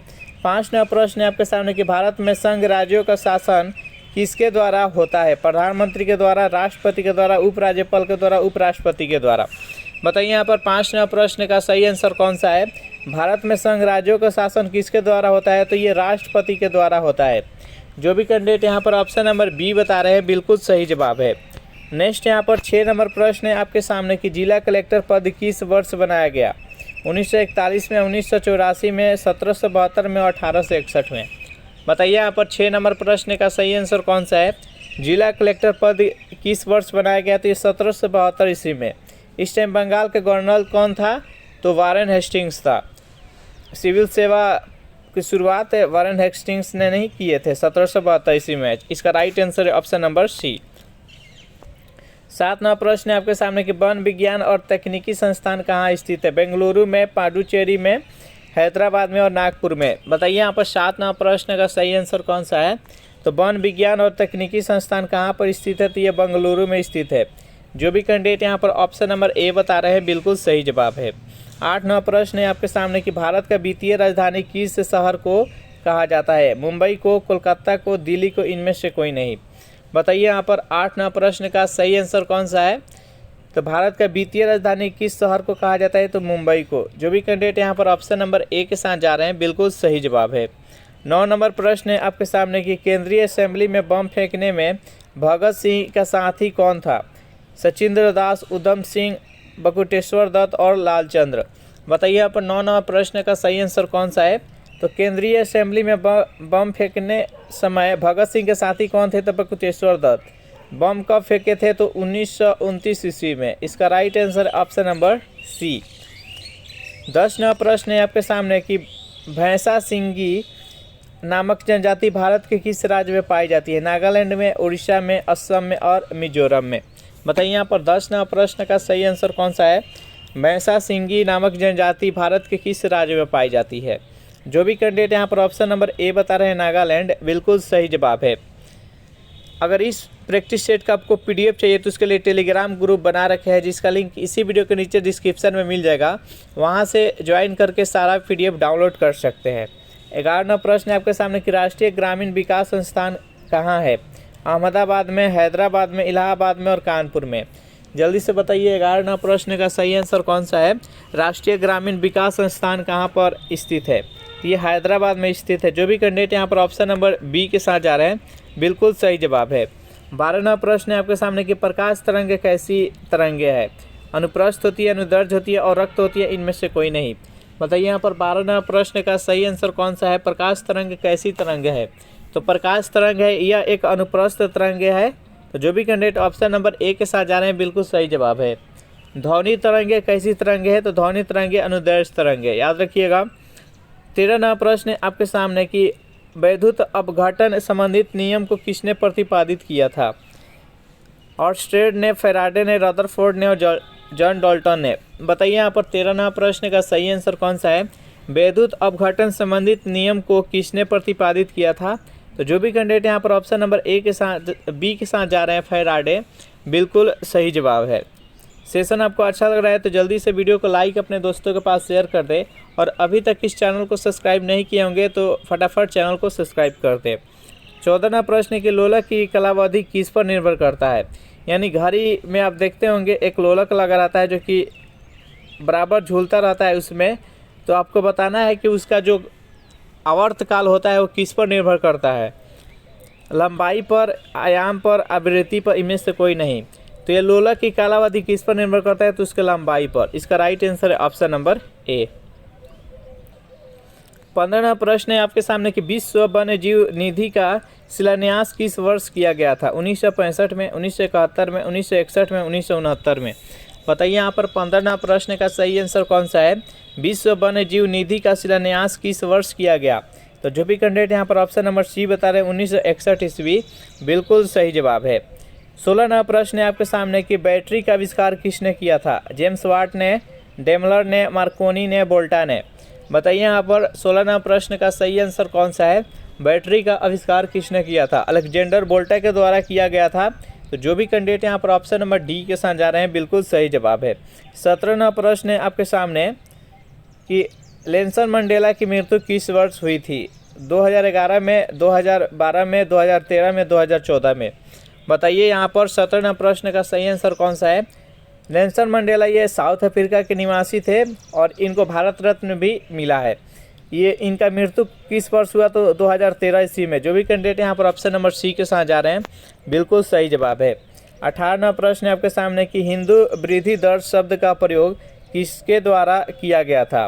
5 नंबर प्रश्न है आपके सामने कि भारत में संघ राज्यों का शासन किसके द्वारा होता है, प्रधानमंत्री के द्वारा, राष्ट्रपति के द्वारा, उपराज्यपाल के द्वारा, उपराष्ट्रपति के द्वारा। बताइए यहाँ पर 5 नंबर प्रश्न का सही आंसर कौन सा है। भारत में संघ राज्यों का शासन किसके द्वारा होता है, तो ये राष्ट्रपति के द्वारा होता है। जो भी कैंडिडेट यहाँ पर ऑप्शन नंबर बी बता रहे हैं, बिल्कुल सही जवाब है। नेक्स्ट यहाँ पर 6 नंबर प्रश्न है आपके सामने कि जिला कलेक्टर पद किस वर्ष बनाया गया, 1941 में, 1984 में, 1772 में और 1861 में। बताइए यहाँ पर 6 नंबर प्रश्न का सही आंसर कौन सा है। जिला कलेक्टर पद किस वर्ष बनाया गया, तो ये 1772 ईस्वी में। इस टाइम बंगाल के गवर्नर कौन था, तो वारेन हेस्टिंग्स था। सिविल सेवा की शुरुआत वारेन हेस्टिंग्स ने नहीं किए थे 1772 ईस्वी में। इसका राइट आंसर है ऑप्शन नंबर सी। 7 नंबर प्रश्न है आपके सामने कि वन विज्ञान और तकनीकी संस्थान कहाँ स्थित है, बेंगलुरु में, पांडुचेरी में, हैदराबाद में और नागपुर में। बताइए यहाँ पर 7 नंबर प्रश्न का सही आंसर कौन सा है। तो वन विज्ञान और तकनीकी संस्थान कहाँ पर स्थित है, तो ये बेंगलुरु में स्थित है। जो भी कैंडिडेट यहाँ पर ऑप्शन नंबर ए बता रहे हैं, बिल्कुल सही जवाब है। 8 नंबर प्रश्न है आपके सामने कि भारत का वित्तीय राजधानी किस शहर को कहा जाता है, मुंबई को, कोलकाता को, दिल्ली को, इनमें से कोई नहीं। बताइए यहाँ पर 8 नंबर प्रश्न का सही आंसर कौन सा है। तो भारत का वित्तीय राजधानी किस शहर को कहा जाता है, तो मुंबई को। जो भी कैंडिडेट यहाँ पर ऑप्शन नंबर ए के साथ जा रहे हैं, बिल्कुल सही जवाब है। 9 नंबर प्रश्न है आपके सामने कि केंद्रीय असेंबली में बम फेंकने में भगत सिंह का साथी कौन था, सचिंद्र दास, उधम सिंह, बकुटेश्वर दत्त और लालचंद्र। बताइए यहाँ पर 9 नंबर प्रश्न का सही आंसर कौन सा है। तो केंद्रीय असेंबली में बम फेंकने समय भगत सिंह के साथी कौन थे, तो बकुटेश्वर दत्त। बम कब फेंके थे, तो 1929 ईस्वी में। इसका right answer option number C. 10 number प्रश्न है आपके सामने कि भैंसा सिंगी नामक जनजाति भारत के किस राज्य में पाई जाती है, नागालैंड में, उड़ीसा में, असम में और मिजोरम में। बताइए यहाँ पर 10 नंबर प्रश्न का सही आंसर कौन सा है। भैंसा सिंगी नामक जनजाति भारत के किस राज्य में पाई जाती है। जो भी कैंडिडेट यहाँ पर ऑप्शन नंबर ए बता रहे हैं, नागालैंड, बिल्कुल सही जवाब है। अगर इस प्रैक्टिस सेट का आपको पीडीएफ चाहिए तो उसके लिए टेलीग्राम ग्रुप बना रखे हैं, जिसका लिंक इसी वीडियो के नीचे डिस्क्रिप्शन में मिल जाएगा। वहाँ से ज्वाइन करके सारा पीडीएफ डाउनलोड कर सकते हैं। 11 नंबर प्रश्न है आपके सामने कि राष्ट्रीय ग्रामीण विकास संस्थान कहाँ है, अहमदाबाद में, हैदराबाद में, इलाहाबाद में और कानपुर में। जल्दी से बताइए 11 नंबर प्रश्न का सही आंसर कौन सा है। राष्ट्रीय ग्रामीण विकास संस्थान कहाँ पर स्थित है, तो ये हैदराबाद में स्थित है। जो भी कैंडिडेट यहाँ पर ऑप्शन नंबर बी के साथ जा रहे हैं, बिल्कुल सही जवाब है। 12 नंबर प्रश्न है आपके सामने कि प्रकाश तरंग कैसी तरंगे है, अनुप्रस्थ होती है, अनुदैर्घ्य होती है और रक्त होती है, इनमें से कोई नहीं। बताइए यहाँ पर 12 नंबर प्रश्न का सही आंसर कौन सा है। प्रकाश तरंग कैसी तरंग है, तो प्रकाश तरंग है यह एक अनुप्रस्थ तरंग है। तो जो भी कैंडिडेट ऑप्शन नंबर ए के साथ जा रहे हैं, बिल्कुल सही जवाब है। ध्वनि तरंगे कैसी तरंगे है, तो ध्वनि तरंगे अनुदैर्घ्य तरंगे, याद रखिएगा। 13 नंबर प्रश्न आपके सामने कि वैद्युत अपघटन संबंधित नियम को किसने प्रतिपादित किया था, ऑर्स्टेड ने, फैराडे ने, रदरफोर्ड ने और जॉन डाल्टन ने। बताइए यहाँ पर 13 नंबर प्रश्न का सही आंसर कौन सा है। वैद्युत अपघटन संबंधित नियम को किसने प्रतिपादित किया था। तो जो भी कैंडिडेट यहाँ पर ऑप्शन नंबर ए के साथ बी के साथ जा रहे हैं, फैराडे, बिल्कुल सही जवाब है। सेशन आपको अच्छा लग रहा है तो जल्दी से वीडियो को लाइक अपने दोस्तों के पास शेयर कर दे, और अभी तक इस चैनल को सब्सक्राइब नहीं किए होंगे तो फटाफट चैनल को सब्सक्राइब कर दे। 14वां प्रश्न कि लोलक की कालावधि किस पर निर्भर करता है, यानी घड़ी में आप देखते होंगे एक लोलक लगा रहता है जो कि बराबर झूलता रहता है उसमें, तो आपको बताना है कि उसका जो आवर्तकाल होता है वो किस पर निर्भर करता है, लंबाई पर, आयाम पर, आवृत्ति पर, इनमें से कोई नहीं। तो ये लोलक की कालावधि किस पर निर्भर करता है, तो उसके लंबाई पर। इसका राइट आंसर है ऑप्शन नंबर ए। 15वां प्रश्न है आपके सामने कि विश्व वन्य जीव निधि का शिलान्यास किस वर्ष किया गया था, 1965 में, 1971 में, 1961 में, 1969 में। बताइए यहाँ पर 15वां प्रश्न का सही आंसर कौन सा है। विश्व वन्य जीव निधि का शिलान्यास किस वर्ष किया गया, तो जो भी कैंडिडेट यहाँ पर ऑप्शन नंबर सी बता रहे हैं 1961 ईस्वी बिल्कुल सही जवाब है। 16वां प्रश्न है आपके सामने कि बैटरी का आविष्कार किसने किया था? जेम्स वाट ने, डेमलर ने, मार्कोनी ने, वोल्टा ने। बताइए यहाँ पर 16वां प्रश्न का सही आंसर कौन सा है? बैटरी का आविष्कार किसने किया था? अलेक्जेंडर वोल्टा के द्वारा किया गया था। तो जो भी कैंडिडेट यहाँ पर ऑप्शन नंबर डी के साथ जा रहे हैं बिल्कुल सही जवाब है। 17वां प्रश्न है आपके सामने कि नेल्सन मंडेला की मृत्यु किस वर्ष हुई थी? 2011 में, 2012 में, 2013 में, 2014 में। बताइए यहाँ पर 17वां प्रश्न का सही आंसर कौन सा है? नेल्सन मंडेला ये साउथ अफ्रीका के निवासी थे और इनको भारत रत्न भी मिला है। ये इनका मृत्यु किस वर्ष हुआ? तो 2013 ईस्वी में। जो भी कैंडिडेट यहाँ पर ऑप्शन नंबर सी के साथ जा रहे हैं बिल्कुल सही जवाब है। 18वां प्रश्न है आपके सामने कि हिंदू वृद्धि दर शब्द का प्रयोग किसके द्वारा किया गया था?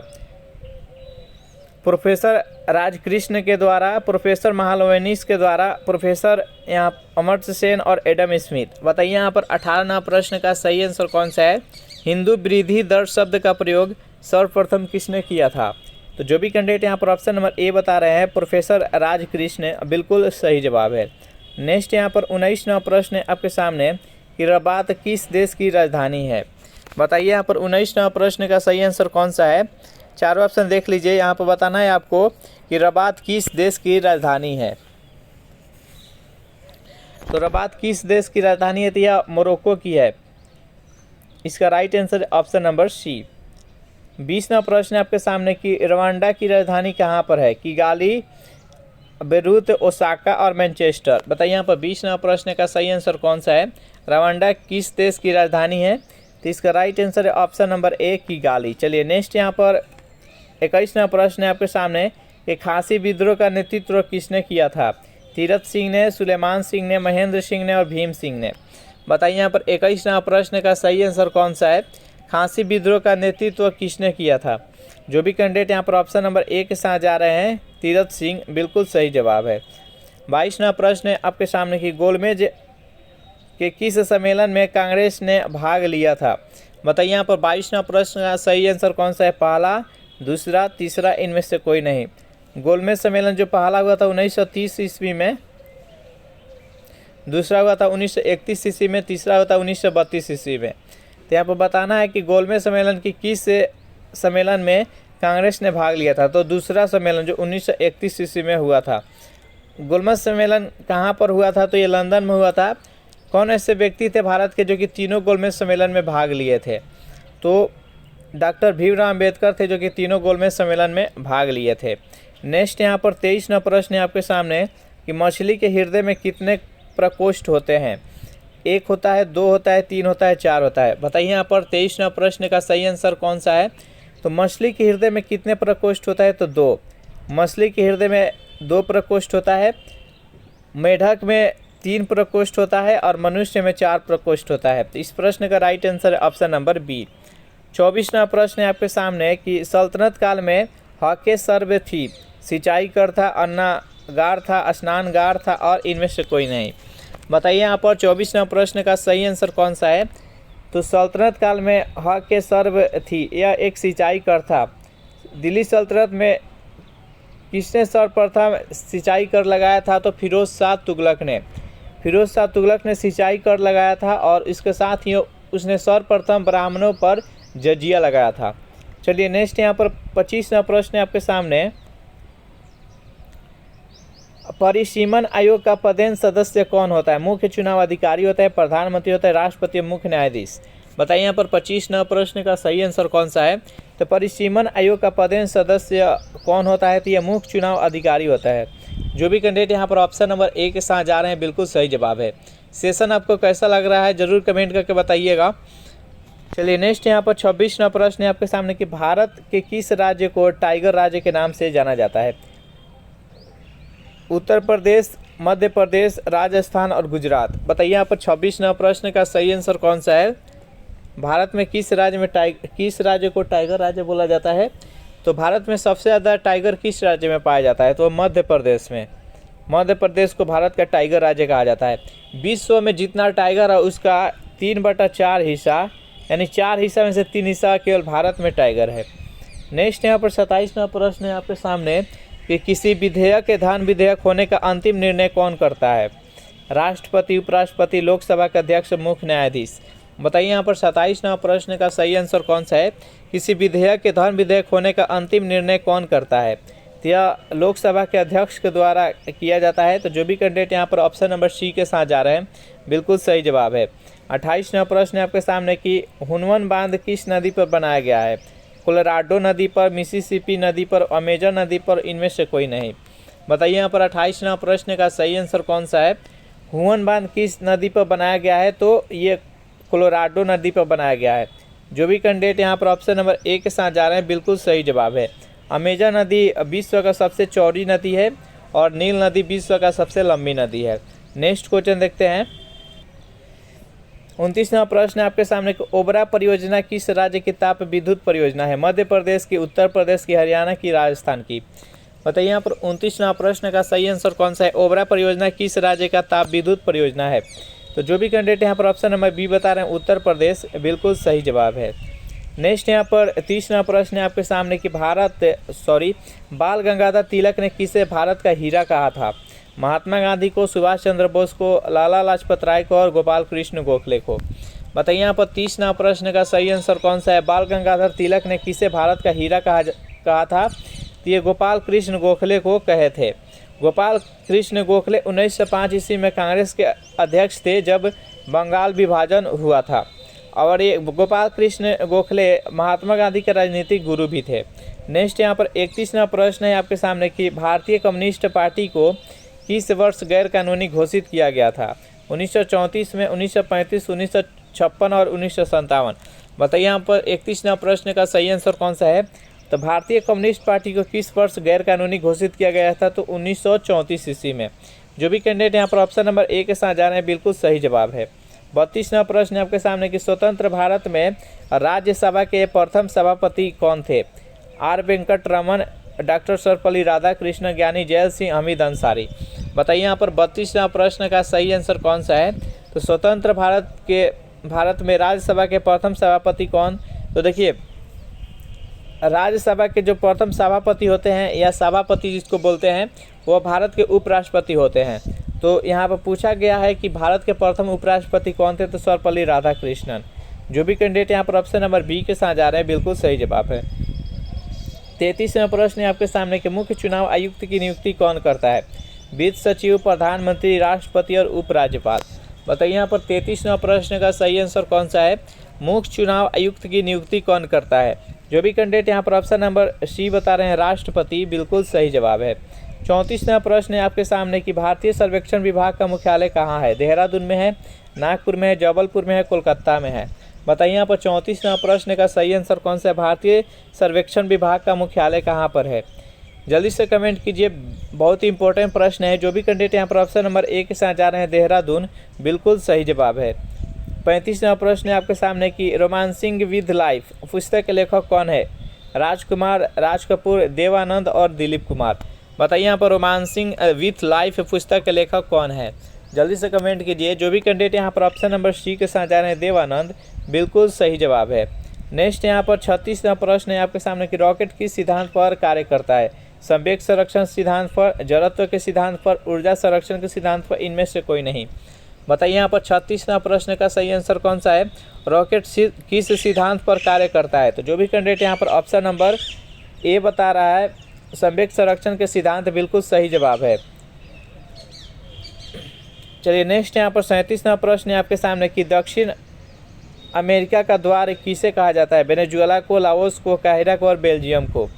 प्रोफेसर राजकृष्ण के द्वारा, प्रोफेसर महालनोबिस के द्वारा, प्रोफेसर यहाँ अमर्त्य सेन और एडम स्मिथ। बताइए यहाँ पर 18वां प्रश्न का सही आंसर कौन सा है? हिंदू वृद्धि दर शब्द का प्रयोग सर्वप्रथम किसने किया था? तो जो भी कैंडिडेट यहाँ पर ऑप्शन नंबर ए बता रहे हैं प्रोफेसर राजकृष्ण बिल्कुल सही जवाब है। नेक्स्ट यहाँ पर 19वां प्रश्न है आपके सामने कि रबात किस देश की राजधानी है? बताइए यहाँ पर 19वां प्रश्न का सही आंसर कौन सा है? चारों ऑप्शन देख लीजिए। यहाँ पर बताना है आपको कि रबात किस देश की राजधानी है। तो रबात किस देश की राजधानी है? तो यह मोरक्को की है। इसका right answer option number C. 20वां प्रश्न है आपके सामने कि रवांडा की राजधानी कहाँ पर है? किगाली, बेरूत, ओसाका और मैनचेस्टर। बताइए यहाँ पर 20वां प्रश्न का सही आंसर कौन सा है? रवांडा किस देश की राजधानी है? तो इसका राइट आंसर है ऑप्शन नंबर ए किगाली। चलिए नेक्स्ट यहाँ पर 21वां प्रश्न है आपके सामने कि खासी विद्रोह का नेतृत्व किसने किया था? तीरथ सिंह ने, सुलेमान सिंह ने, महेंद्र सिंह ने और भीम सिंह ने। बताइए यहाँ पर 21वां प्रश्न का सही आंसर कौन सा है? खासी विद्रोह का नेतृत्व किसने किया था? जो भी कैंडिडेट यहाँ पर ऑप्शन नंबर ए के साथ जा रहे हैं तीरथ सिंह बिल्कुल सही जवाब है। 22वां प्रश्न है आपके सामने कि गोलमेज के किस सम्मेलन में कांग्रेस ने भाग लिया था? बताइए यहाँ पर 22वां प्रश्न का सही आंसर कौन सा है? पहला, दूसरा, तीसरा, इनमें से कोई नहीं। गोलमेज सम्मेलन जो पहला हुआ था 1930 ईस्वी में, दूसरा हुआ था 1931 ईस्वी में, तीसरा हुआ था 1932 ईस्वी में। तो यहाँ पर बताना है कि गोलमेज सम्मेलन की किस सम्मेलन में कांग्रेस ने भाग लिया था? तो दूसरा सम्मेलन जो 1931 ईस्वी में हुआ था। गोलमेज सम्मेलन कहाँ पर हुआ था? तो ये लंदन में हुआ था। कौन ऐसे व्यक्ति थे भारत के जो कि तीनों गोलमेज सम्मेलन में भाग लिए थे? तो डॉक्टर भीमराव अम्बेडकर थे जो कि तीनों गोलमेज सम्मेलन में भाग लिए थे। नेक्स्ट यहाँ पर 23वां प्रश्न है आपके सामने कि मछली के हृदय में कितने प्रकोष्ठ होते हैं? 1 होता है, 2 होता है, 3 होता है, 4 होता है। बताइए यहाँ पर 23वां प्रश्न का सही आंसर कौन सा है? तो मछली के हृदय में कितने प्रकोष्ठ होता है? तो 2। मछली के हृदय में 2 प्रकोष्ठ होता है, मेढक में 3 प्रकोष्ठ होता है और मनुष्य में 4 प्रकोष्ठ होता है। तो इस प्रश्न का राइट आंसर है ऑप्शन नंबर बी। 24वां प्रश्न है आपके सामने कि सल्तनत काल में हॉके सर्व थी, सिंचाई कर था, अन्नागार था, स्नानगार था और इनमें से कोई नहीं। बताइए यहाँ पर 24वां प्रश्न का सही आंसर कौन सा है? तो सल्तनत काल में हॉके सर्व थी, यह एक सिंचाई कर था। दिल्ली सल्तनत में किसने सर्वप्रथम सिंचाई कर लगाया था? तो फिरोज शाह तुगलक ने। फिरोज शाह तुगलक ने सिंचाई कर लगाया था और इसके साथ ही उसने सर्वप्रथम ब्राह्मणों पर जजिया लगाया था। चलिए नेक्स्ट यहाँ पर 25वां प्रश्न है आपके सामने। परिसीमन आयोग का पदेन सदस्य कौन होता है? मुख्य चुनाव अधिकारी होता है, प्रधानमंत्री होता है, राष्ट्रपति, मुख्य न्यायाधीश। बताइए यहाँ पर 25वां प्रश्न का सही आंसर कौन सा है? तो परिसीमन आयोग का पदेन सदस्य कौन होता है? तो यह मुख्य चुनाव अधिकारी होता है। जो भी कैंडिडेट यहाँ पर ऑप्शन नंबर ए के साथ जा रहे हैं बिल्कुल सही जवाब है। सेशन आपको कैसा लग रहा है जरूर कमेंट करके बताइएगा। चलिए नेक्स्ट यहाँ पर 26वां प्रश्न है आपके सामने कि भारत के किस राज्य को टाइगर राज्य के नाम से जाना जाता है? उत्तर प्रदेश, मध्य प्रदेश, राजस्थान और गुजरात। बताइए यहाँ पर 26वां प्रश्न का सही आंसर कौन सा है? भारत में किस राज्य को टाइगर राज्य बोला जाता है? तो भारत में सबसे ज़्यादा टाइगर किस राज्य में पाया जाता है? तो मध्य प्रदेश में। मध्य प्रदेश को भारत का टाइगर राज्य कहा जाता है। विश्व में जितना टाइगर है उसका 3/4 हिस्सा, यानी 4 हिस्सा में से 3 हिस्सा केवल भारत में टाइगर है। नेक्स्ट यहाँ पर 27वां प्रश्न है आपके सामने कि किसी विधेयक के धन विधेयक होने का अंतिम निर्णय कौन करता है? राष्ट्रपति, उपराष्ट्रपति, लोकसभा के अध्यक्ष, मुख्य न्यायाधीश। बताइए यहाँ पर 27 नंबर प्रश्न का सही आंसर कौन सा है? किसी विधेयक के धन विधेयक होने का अंतिम निर्णय कौन करता है? तो यह लोकसभा के अध्यक्ष के द्वारा किया जाता है। तो जो भी कैंडिडेट यहाँ पर ऑप्शन नंबर सी के साथ जा रहे हैं, बिल्कुल सही जवाब है। 28 नंबर प्रश्न है आपके सामने कि हुनवन बांध किस नदी पर बनाया गया है? कोलोराडो नदी पर, मिसिसिपी नदी पर, अमेजन नदी पर, इनमें से कोई नहीं। बताइए यहाँ पर 28 नंबर प्रश्न का सही आंसर कौन सा है? हुनवन बांध किस नदी पर बनाया गया है? तो ये कोलोराडो नदी पर बनाया गया है। जो भी कैंडिडेट यहाँ पर ऑप्शन नंबर ए के साथ जा रहे हैं, बिल्कुल सही जवाब है। अमेजन नदी विश्व का सबसे चौड़ी नदी है और नील नदी विश्व का सबसे लंबी नदी है। नेक्स्ट क्वेश्चन देखते हैं। 29वां प्रश्न है आपके सामने कि ओबरा परियोजना किस राज्य की ताप विद्युत परियोजना है? मध्य प्रदेश की, उत्तर प्रदेश की, हरियाणा की, राजस्थान की। बताइए यहाँ पर 29वां प्रश्न का सही आंसर कौन सा है? ओबरा परियोजना किस राज्य का ताप विद्युत परियोजना है? तो जो भी कैंडिडेट यहाँ पर ऑप्शन नंबर बी बता रहे हैं, उत्तर प्रदेश, बिल्कुल सही जवाब है। नेक्स्ट यहाँ पर 30वां प्रश्न है आपके सामने कि बाल गंगाधर तिलक ने किसे भारत का हीरा कहा था? महात्मा गांधी को, सुभाष चंद्र बोस को, लाला लाजपत राय को और गोपाल कृष्ण गोखले को। बताइए यहाँ पर 30वां प्रश्न का सही आंसर कौन सा है? बाल गंगाधर तिलक ने किसे भारत का हीरा कहा था? तो ये गोपाल कृष्ण गोखले को कहे थे। गोपाल कृष्ण गोखले 1905 ईस्वी में कांग्रेस के अध्यक्ष थे जब बंगाल विभाजन हुआ था। और ये गोपाल कृष्ण गोखले महात्मा गांधी के राजनीतिक गुरु भी थे। नेक्स्ट यहाँ पर 31वां प्रश्न है आपके सामने कि भारतीय कम्युनिस्ट पार्टी को किस वर्ष गैर कानूनी घोषित किया गया था? 1934 में, 1935, 1956 और 1957। बताइए यहाँ पर 31वां प्रश्न का सही आंसर कौन सा है? तो भारतीय कम्युनिस्ट पार्टी को किस वर्ष गैर कानूनी घोषित किया गया था? तो 1934 ईस्वी में। जो भी कैंडिडेट यहाँ पर ऑप्शन नंबर ए के साथ जा रहे हैं, बिल्कुल सही जवाब है। 32वां प्रश्न आपके सामने कि स्वतंत्र भारत में राज्यसभा के प्रथम सभापति कौन थे? आर वेंकट रमन, डॉक्टर सर्वपल्ली राधाकृष्णन, ज्ञानी जैल सिंह, हमीद अंसारी। बताइए यहाँ पर 32वां प्रश्न का सही आंसर कौन सा है? तो स्वतंत्र भारत में राज्यसभा के प्रथम सभापति कौन? तो देखिए, राज्यसभा के जो प्रथम सभापति होते हैं या सभापति जिसको बोलते हैं, वो भारत के उपराष्ट्रपति होते हैं। तो यहाँ पर पूछा गया है कि भारत के प्रथम उपराष्ट्रपति कौन थे? तो सर्वपल्ली राधाकृष्णन। जो भी कैंडिडेट यहाँ पर ऑप्शन नंबर बी के साथ जा रहे हैं, बिल्कुल सही जवाब है। 33वां प्रश्न है आपके सामने कि मुख्य चुनाव आयुक्त की नियुक्ति कौन करता है? वित्त सचिव, प्रधानमंत्री, राष्ट्रपति और उपराज्यपाल। बताइए यहाँ पर 33वां प्रश्न का सही आंसर कौन सा है? मुख्य चुनाव आयुक्त की नियुक्ति कौन करता है? जो भी कैंडिडेट यहाँ पर ऑप्शन नंबर सी बता रहे हैं, राष्ट्रपति, बिल्कुल सही जवाब है। 34वां प्रश्न है आपके सामने कि भारतीय सर्वेक्षण विभाग का मुख्यालय कहाँ है? देहरादून में है, नागपुर में है, जबलपुर में है, कोलकाता में है। बताइए यहाँ पर 34वां प्रश्न का सही आंसर कौन सा है? भारतीय सर्वेक्षण विभाग का मुख्यालय कहाँ पर है? जल्दी से कमेंट कीजिए, बहुत ही इंपॉर्टेंट प्रश्न है। जो भी कैंडिडेट यहाँ पर ऑप्शन नंबर ए के साथ जा रहे हैं, देहरादून, बिल्कुल सही जवाब है। 35वां प्रश्न है आपके सामने कि रोमांसिंग विद लाइफ पुस्तक के लेखक कौन है? राजकुमार, राज कपूर, देवानंद और दिलीप कुमार। बताइए यहाँ पर रोमांसिंग विथ लाइफ पुस्तक के लेखक कौन है? जल्दी से कमेंट कीजिए। जो भी कैंडिडेट यहाँ पर ऑप्शन नंबर सी के साथ जा रहे हैं, देवानंद, बिल्कुल सही जवाब है। नेक्स्ट यहाँ पर 36वां प्रश्न है आपके सामने कि रॉकेट किस सिद्धांत पर कार्य करता है? संवेग संरक्षण सिद्धांत पर, जड़त्व के सिद्धांत पर, ऊर्जा संरक्षण के सिद्धांत पर, इनमें से कोई नहीं। बताइए यहाँ पर 36वां प्रश्न का सही आंसर कौन सा है? रॉकेट किस सिद्धांत पर कार्य करता है? तो जो भी कैंडिडेट यहाँ पर ऑप्शन नंबर ए बता रहा है, संवेग संरक्षण के सिद्धांत, बिल्कुल सही जवाब है। चलिए नेक्स्ट यहाँ पर 37वां प्रश्न है आपके सामने कि दक्षिण अमेरिका का द्वार किसे कहा जाता है? वेनेजुएला को, लाओस को, काहिरा को और बेल्जियम को।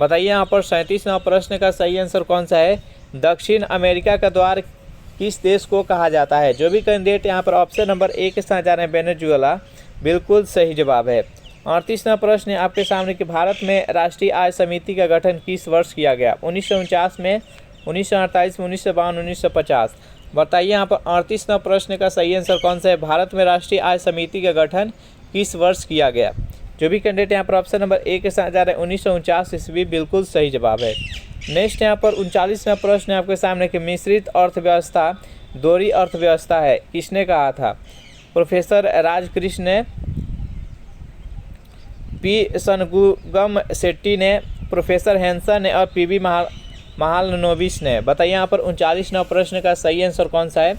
बताइए यहाँ पर 37वां प्रश्न का सही आंसर कौन सा है? दक्षिण अमेरिका का द्वार किस देश को कहा जाता है? जो भी कैंडिडेट यहाँ पर ऑप्शन नंबर ए के साथ जा रहे हैं, वेनेजुएला, बिल्कुल सही जवाब है। 38वां प्रश्न है आपके सामने कि भारत में राष्ट्रीय आय समिति का गठन किस वर्ष किया गया? 1949 में, 1948 में, 1952, 1950। बताइए यहाँ पर 38वां प्रश्न का सही आंसर कौन सा है? भारत में राष्ट्रीय आय समिति का गठन किस वर्ष किया गया? जो भी कैंडिडेट यहाँ पर ऑप्शन नंबर ए के साथ जा रहे हैं, 1949 ईस्वी, बिल्कुल सही जवाब है। नेक्स्ट यहाँ पर 39वां प्रश्न है आपके सामने कि मिश्रित अर्थव्यवस्था दोहरी अर्थव्यवस्था है, किसने कहा था? प्रोफेसर राजकृष्ण ने, पी सनगुगम शेट्टी ने, प्रोफेसर हैंसन ने और पीवी महालनोबिस ने। बताइए यहाँ पर 39वां प्रश्न का सही आंसर कौन सा है?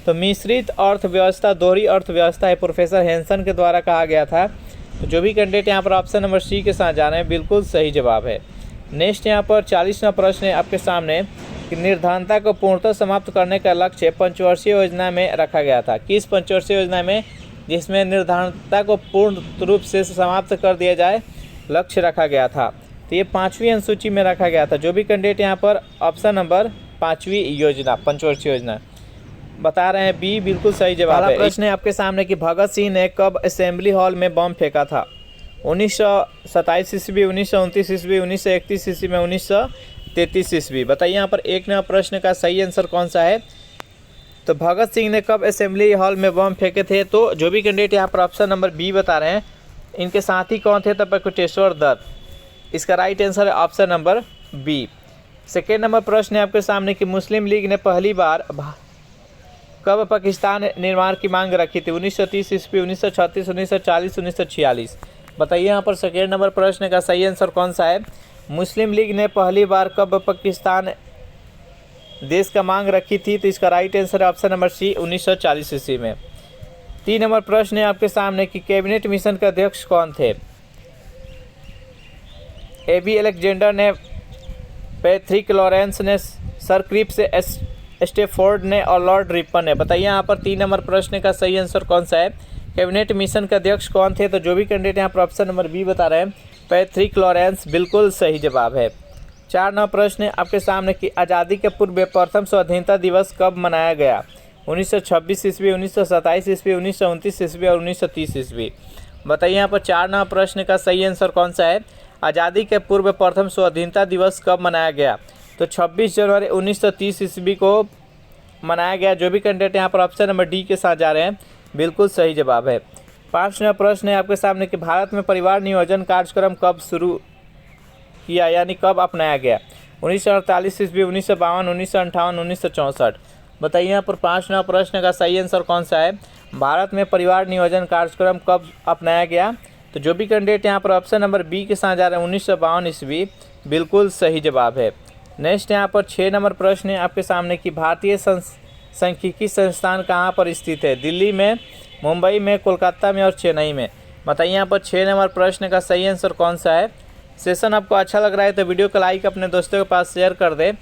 तो मिश्रित अर्थव्यवस्था दोहरी अर्थव्यवस्था है, प्रोफेसर हैंसन के द्वारा कहा गया था। तो जो भी कैंडिडेट यहाँ पर ऑप्शन नंबर सी के साथ जा रहे हैं बिल्कुल सही जवाब है। नेक्स्ट यहाँ पर 40वां प्रश्न है आपके सामने कि निर्धनता को पूर्णतः समाप्त करने का लक्ष्य पंचवर्षीय योजना में रखा गया था। किस पंचवर्षीय योजना में जिसमें निर्धनता को पूर्ण रूप से समाप्त कर दिया जाए लक्ष्य रखा गया था? तो ये 5वीं अनुसूची में रखा गया था। जो भी कैंडिडेट यहाँ पर ऑप्शन नंबर 5वीं योजना पंचवर्षीय योजना बता रहे हैं बी बिल्कुल सही जवाब है। प्रश्न है आपके सामने कि भगत सिंह ने कब असेंबली हॉल में बम फेंका था? 1927 ईस्वी, 1929 ईस्वी, 1931 ईस्वी में 1933 ईस्वी। बताइए यहाँ पर 1वां प्रश्न का सही आंसर कौन सा है? तो भगत सिंह ने कब असेंबली हॉल में बम फेंके थे? तो जो भी कैंडिडेट यहाँ पर ऑप्शन नंबर बी बता रहे हैं इनके साथी कौन थे? तब बटुकेश्वर दत्त। इसका राइट आंसर है option number B. Second number प्रश्न है आपके सामने कि मुस्लिम लीग ने पहली बार कब पाकिस्तान निर्माण की मांग रखी थी? 1930 ईस्वी, 1936, 1940, 1946। बताइए यहाँ पर सेकेंड नंबर प्रश्न का सही आंसर कौन सा है? मुस्लिम लीग ने पहली बार कब पाकिस्तान देश का मांग रखी थी? तो इसका राइट आंसर है ऑप्शन नंबर सी 1940 ईस्वी में। 3 नंबर प्रश्न है आपके सामने कि कैबिनेट मिशन के अध्यक्ष कौन थे? एबी अलेक्जेंडर ने, पैट्रिक लॉरेंस ने, सर क्रिप्स स्टेफोर्ड ने और लॉर्ड रिपन ने। बताइए यहाँ पर 3 नंबर प्रश्न का सही आंसर कौन सा है? कैबिनेट मिशन के अध्यक्ष कौन थे? तो जो भी कैंडिडेट यहाँ पर ऑप्शन नंबर बी बता रहे हैं पैट्रिक लॉरेंस बिल्कुल सही जवाब है। 4 नंबर प्रश्न है आपके सामने कि आज़ादी के पूर्व प्रथम स्वाधीनता दिवस कब मनाया गया? 1926 ईस्वी, 1927 ईस्वी, 1929 ईस्वी और 1930 ईस्वी। बताइए यहाँ पर 4 नंबर प्रश्न का सही आंसर कौन सा है? आज़ादी के पूर्व प्रथम स्वाधीनता दिवस कब मनाया गया? तो 26 जनवरी 1930 ईस्वी को मनाया गया। जो भी कैंडिडेट यहाँ पर ऑप्शन नंबर डी के साथ जा रहे हैं बिल्कुल सही जवाब है। 5 नंबर प्रश्न है आपके सामने कि भारत में परिवार नियोजन कार्यक्रम कब शुरू किया यानी कब अपनाया गया? 1948 ईस्वी, 1952, 1958, 1964। बताइए यहाँ पर 5 नंबर प्रश्न का सही आंसर कौन सा है? भारत में परिवार नियोजन कार्यक्रम कब अपनाया गया? तो जो भी कैंडिडेट यहाँ पर ऑप्शन नंबर बी के साथ जा रहे हैं 1952 ईस्वी बिल्कुल सही जवाब है। नेक्स्ट यहाँ पर 6 नंबर प्रश्न है आपके सामने कि भारतीय सांख्यिकी संस्थान कहाँ पर स्थित है? दिल्ली में, मुंबई में, कोलकाता में और चेन्नई में। बताइए यहाँ पर 6 नंबर प्रश्न का सही आंसर कौन सा है? सेशन आपको अच्छा लग रहा है तो वीडियो को लाइक अपने दोस्तों के पास शेयर कर दे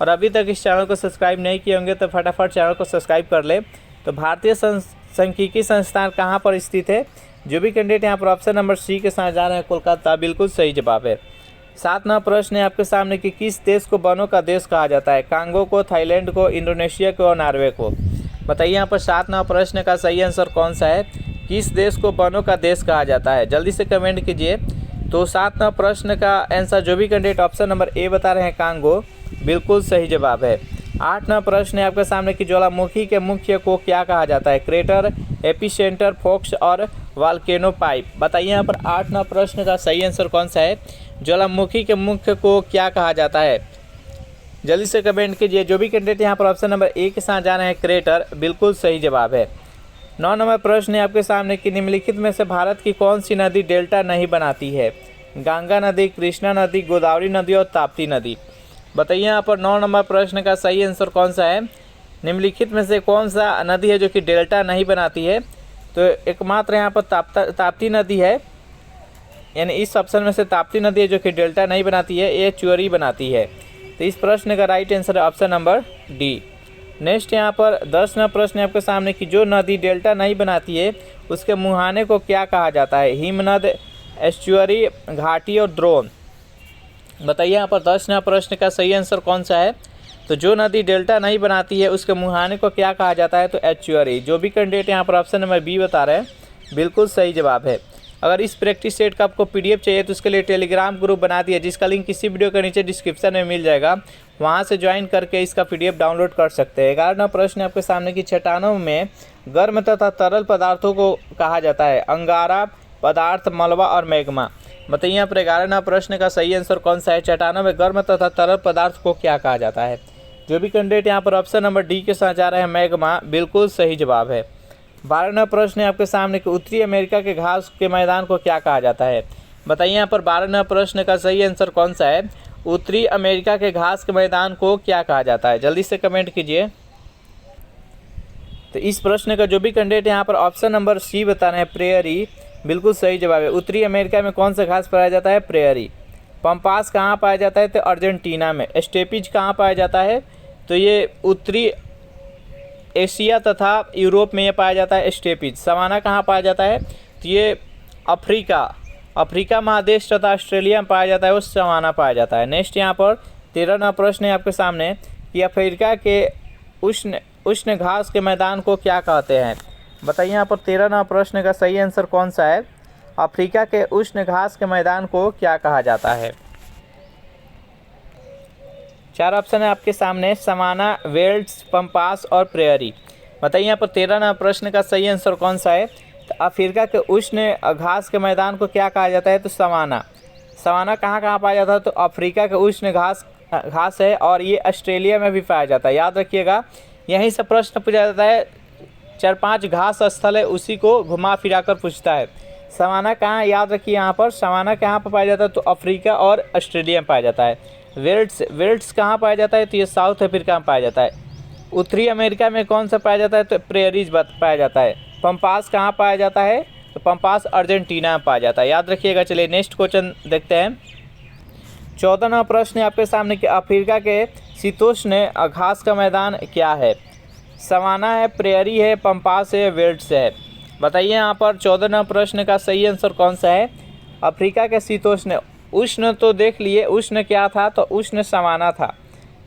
और अभी तक इस चैनल को सब्सक्राइब नहीं किए होंगे तो फटाफट चैनल को सब्सक्राइब कर ले। तो भारतीय सांख्यिकी संस्थान कहाँ पर स्थित है? जो भी कैंडिडेट यहाँ पर ऑप्शन नंबर सी के साथ जा रहे हैं कोलकाता बिल्कुल सही जवाब है। 7 नंबर प्रश्न है आपके सामने कि किस देश को वनों का देश कहा जाता है? कांगो को, थाईलैंड को, इंडोनेशिया को और नॉर्वे को। बताइए यहाँ पर 7 नंबर प्रश्न का सही आंसर कौन सा है? किस देश को वनों का देश कहा जाता है? जल्दी से कमेंट कीजिए। तो 7 नंबर प्रश्न का आंसर जो भी कैंडिडेट ऑप्शन नंबर ए बता रहे हैं कांगो बिल्कुल सही जवाब है। 8 नंबर प्रश्न है आपके सामने कि ज्वालामुखी के मुख्य को क्या कहा जाता है? क्रेटर, एपिसेंटर, फोक्स और वाल्केनो पाइप। बताइए यहाँ पर 8 नंबर प्रश्न का सही आंसर कौन सा है? ज्वालामुखी के मुख्य को क्या कहा जाता है? जल्दी से कमेंट कीजिए। जो भी कैंडिडेट यहाँ पर ऑप्शन नंबर ए के साथ जा रहे हैं क्रेटर बिल्कुल सही जवाब है। 9 नंबर प्रश्न है आपके सामने कि निम्नलिखित में से भारत की कौन सी नदी डेल्टा नहीं बनाती है? गंगा नदी, कृष्णा नदी, गोदावरी नदी और ताप्ती नदी। बताइए यहाँ पर 9 नंबर प्रश्न का सही आंसर कौन सा है? निम्नलिखित में से कौन सा नदी है जो कि डेल्टा नहीं बनाती है? तो एकमात्र यहाँ पर ताप्ती नदी है, यानी इस ऑप्शन में से ताप्ती नदी है जो कि डेल्टा नहीं बनाती है, ये च्योरी बनाती है। तो इस प्रश्न का राइट आंसर है ऑप्शन नंबर डी। नेक्स्ट यहाँ पर 10 नंबर प्रश्न है आपके सामने कि जो नदी डेल्टा नहीं बनाती है उसके मुहाने को क्या कहा जाता है? हिमनद, एस्चुअरी, घाटी और द्रोण। बताइए यहाँ पर 10 नंबर प्रश्न का सही आंसर कौन सा है? तो जो नदी डेल्टा नहीं बनाती है उसके मुहाने को क्या कहा जाता है? तो एस्चुअरी। जो भी कैंडिडेट यहाँ पर ऑप्शन नंबर बी बता रहे हैं बिल्कुल सही जवाब है। अगर इस प्रैक्टिस सेट का आपको पीडीएफ चाहिए तो उसके लिए टेलीग्राम ग्रुप बना दिया जिसका लिंक किसी वीडियो के नीचे डिस्क्रिप्शन में मिल जाएगा, वहां से ज्वाइन करके इसका पीडीएफ डाउनलोड कर सकते हैं। 11वां प्रश्न आपके सामने की चट्टानों में गर्म तथा तरल पदार्थों को कहा जाता है? अंगारा, पदार्थ, मलबा और मैग्मा। बताइए यहाँ पर 11वां प्रश्न का सही आंसर कौन सा है? चट्टानों में गर्म तथा तरल पदार्थ को क्या कहा जाता है? जो भी कैंडिडेट यहाँ पर ऑप्शन नंबर डी के साथ जा रहे हैं मैग्मा बिल्कुल सही जवाब है। 12वां प्रश्न है आपके सामने कि उत्तरी अमेरिका के घास के मैदान को क्या कहा जाता है? बताइए यहाँ पर 12वां प्रश्न का सही आंसर कौन सा है? उत्तरी अमेरिका के घास के मैदान को क्या कहा जाता है? जल्दी से कमेंट कीजिए। तो इस प्रश्न का जो भी कैंडिडेट यहाँ पर ऑप्शन नंबर सी बता रहे हैं प्रेयरी, बिल्कुल सही जवाब है। उत्तरी अमेरिका में कौन सा घास पाया जाता है? प्रेयरी। पंपास कहाँ पाया जाता है? तो अर्जेंटीना में। स्टेपिज कहाँ पाया जाता है? तो ये उत्तरी एशिया तथा यूरोप में ये पाया जाता है स्टेपिज। सवाना कहाँ पाया जाता है? तो ये अफ्रीका महादेश तथा ऑस्ट्रेलिया में पाया जाता है, वो सवाना पाया जाता है। नेक्स्ट यहाँ पर 13वां प्रश्न है आपके सामने कि अफ्रीका के उष्ण घास के मैदान को क्या कहते हैं? बताइए यहाँ पर 13वां प्रश्न का सही आंसर कौन सा है? अफ्रीका के उष्ण घास के मैदान को क्या कहा जाता है? 4 ऑप्शन है आपके सामने, सवाना, वेल्ड्स, पंपास और प्रेयरी। बताइए यहाँ पर 13वां प्रश्न का सही आंसर कौन सा है? तो अफ्रीका के उष्ण घास के मैदान को क्या कहा जाता है? तो सवाना। सवाना कहाँ कहाँ पाया जाता है? तो अफ्रीका के उष्ण घास है और ये ऑस्ट्रेलिया में भी पाया जाता है। याद रखिएगा, यहीं से प्रश्न पूछा जाता है, 4-5 घास स्थल है उसी को घुमा फिरा कर पूछता है। सवाना कहाँ, याद रखिए यहाँ पर सवाना कहाँ पर पाया जाता है? तो अफ्रीका और ऑस्ट्रेलिया में पाया जाता है। वेल्ड्स कहाँ पाया जाता है? तो ये साउथ अफ्रीका में पाया जाता है। उत्तरी अमेरिका में कौन सा पाया जाता है? तो प्रेयरीज पाया जाता है। पंपास कहाँ पाया जाता है? तो पंपास अर्जेंटीना में पाया जाता है। याद रखिएगा। चलिए नेक्स्ट क्वेश्चन देखते हैं। 14वां प्रश्न है आपके सामने कि अफ्रीका के शीतोष्ण घास का मैदान क्या है? सवाना है, प्रेयरी है, पंपास है, वेल्ड्स है। बताइए यहाँ पर 14वां प्रश्न का सही आंसर कौन सा है? अफ्रीका के शीतोष्ण, उष्ण तो देख लिए, उष्ण क्या था? तो उष्ण सवाना था,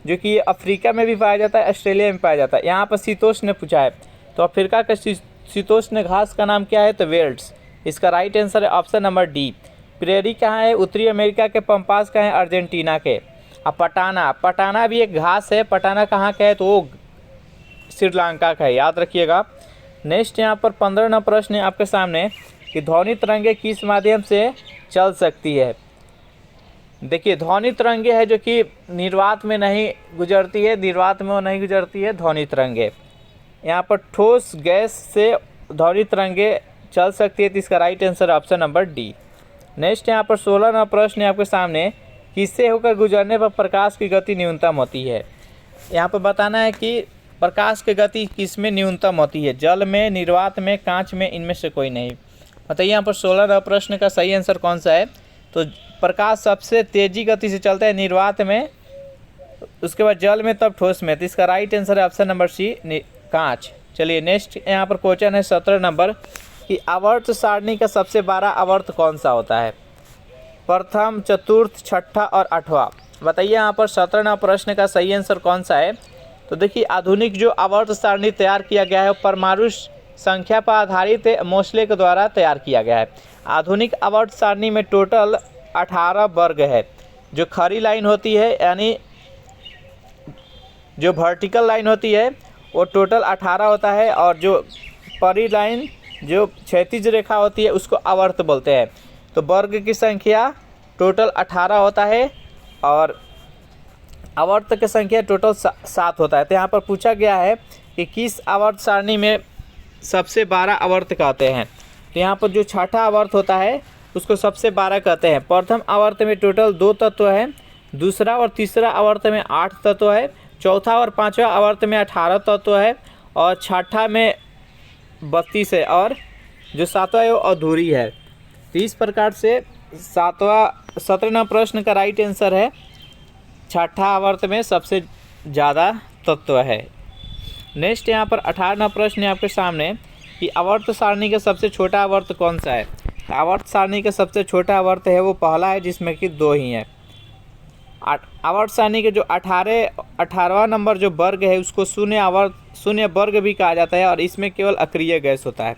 जो कि अफ्रीका में भी पाया जाता है, ऑस्ट्रेलिया में पाया जाता है। यहाँ पर शीतोष्ण पूछा है, तो अफ्रीका के शीतोष्ण घास का नाम क्या है? तो वेल्ड्स। इसका राइट आंसर है ऑप्शन नंबर डी। प्रेयरी कहाँ है? उत्तरी अमेरिका के। पंपास कहाँ है? अर्जेंटीना के। अब पटाना भी एक घास है। पटाना कहाँ का है? तो वो श्रीलंका का है। याद रखिएगा। नेक्स्ट यहाँ पर 15वां प्रश्न है आपके सामने कि ध्वनि तरंगे किस माध्यम से चल सकती है? देखिए, ध्वनि तरंगे है जो कि निर्वात में नहीं गुजरती है, निर्वात में वो नहीं गुजरती है ध्वनि तरंगे। यहाँ पर ठोस गैस से ध्वनि तरंगे चल सकती है, तो इसका right answer option number D. Next यहाँ पर 16वां प्रश्न है आपके सामने, किससे होकर गुजरने पर प्रकाश की गति न्यूनतम होती है? यहाँ पर बताना है कि प्रकाश की गति किस में न्यूनतम होती है? जल में, निर्वात में, कांच में, इनमें से कोई नहीं। बताइए यहाँ पर 16वां प्रश्न का सही आंसर कौन सा है? तो प्रकाश सबसे तेजी गति से चलता है निर्वात में, उसके बाद जल में, तब ठोस में। तो इसका राइट आंसर है ऑप्शन नंबर सी, कांच। चलिए नेक्स्ट यहाँ पर क्वेश्चन है 17 नंबर कि आवर्त सारणी का सबसे बड़ा आवर्त कौन सा होता है? प्रथम, चतुर्थ, छठा और 8वां। बताइए यहाँ पर 17वां प्रश्न का सही आंसर कौन सा है? तो देखिए, आधुनिक जो आवर्त सारणी तैयार किया गया है परमाणु संख्या पर आधारित मोस्ले के द्वारा तैयार किया गया है। आधुनिक आवर्त सारणी में टोटल 18 वर्ग है। जो खड़ी लाइन होती है, यानी जो वर्टिकल लाइन होती है, वो टोटल 18 होता है, और जो परी लाइन, जो क्षैतिज रेखा होती है, उसको आवर्त बोलते हैं। तो वर्ग की संख्या टोटल 18 होता है और आवर्त की संख्या टोटल 7 होता है। तो यहाँ पर पूछा गया है कि किस आवर्त सारणी में सबसे 12 आवर्त कहते हैं? तो यहाँ पर जो छठा आवर्त होता है उसको सबसे 12 कहते हैं। प्रथम आवर्त में टोटल 2 तत्व हैं, दूसरा और तीसरा आवर्त में 8 तत्व है, चौथा और पांचवा आवर्त में 18 तत्व है, और छठा में 32 है, और जो सातवां है वो अधूरी है। तो इस प्रकार से 17वां प्रश्न का राइट आंसर है छठा आवर्त में सबसे ज़्यादा तत्व है। नेक्स्ट यहाँ पर 18वां प्रश्न है आपके सामने कि आवर्त सारणी का सबसे छोटा आवर्त कौन सा है? आवर्त सारणी का सबसे छोटा आवर्त है वो पहला है, जिसमें कि 2 ही हैं। आवर्त सारणी के जो 18वां नंबर जो वर्ग है उसको शून्य वर्ग भी कहा जाता है, और इसमें केवल अक्रिय गैस होता है।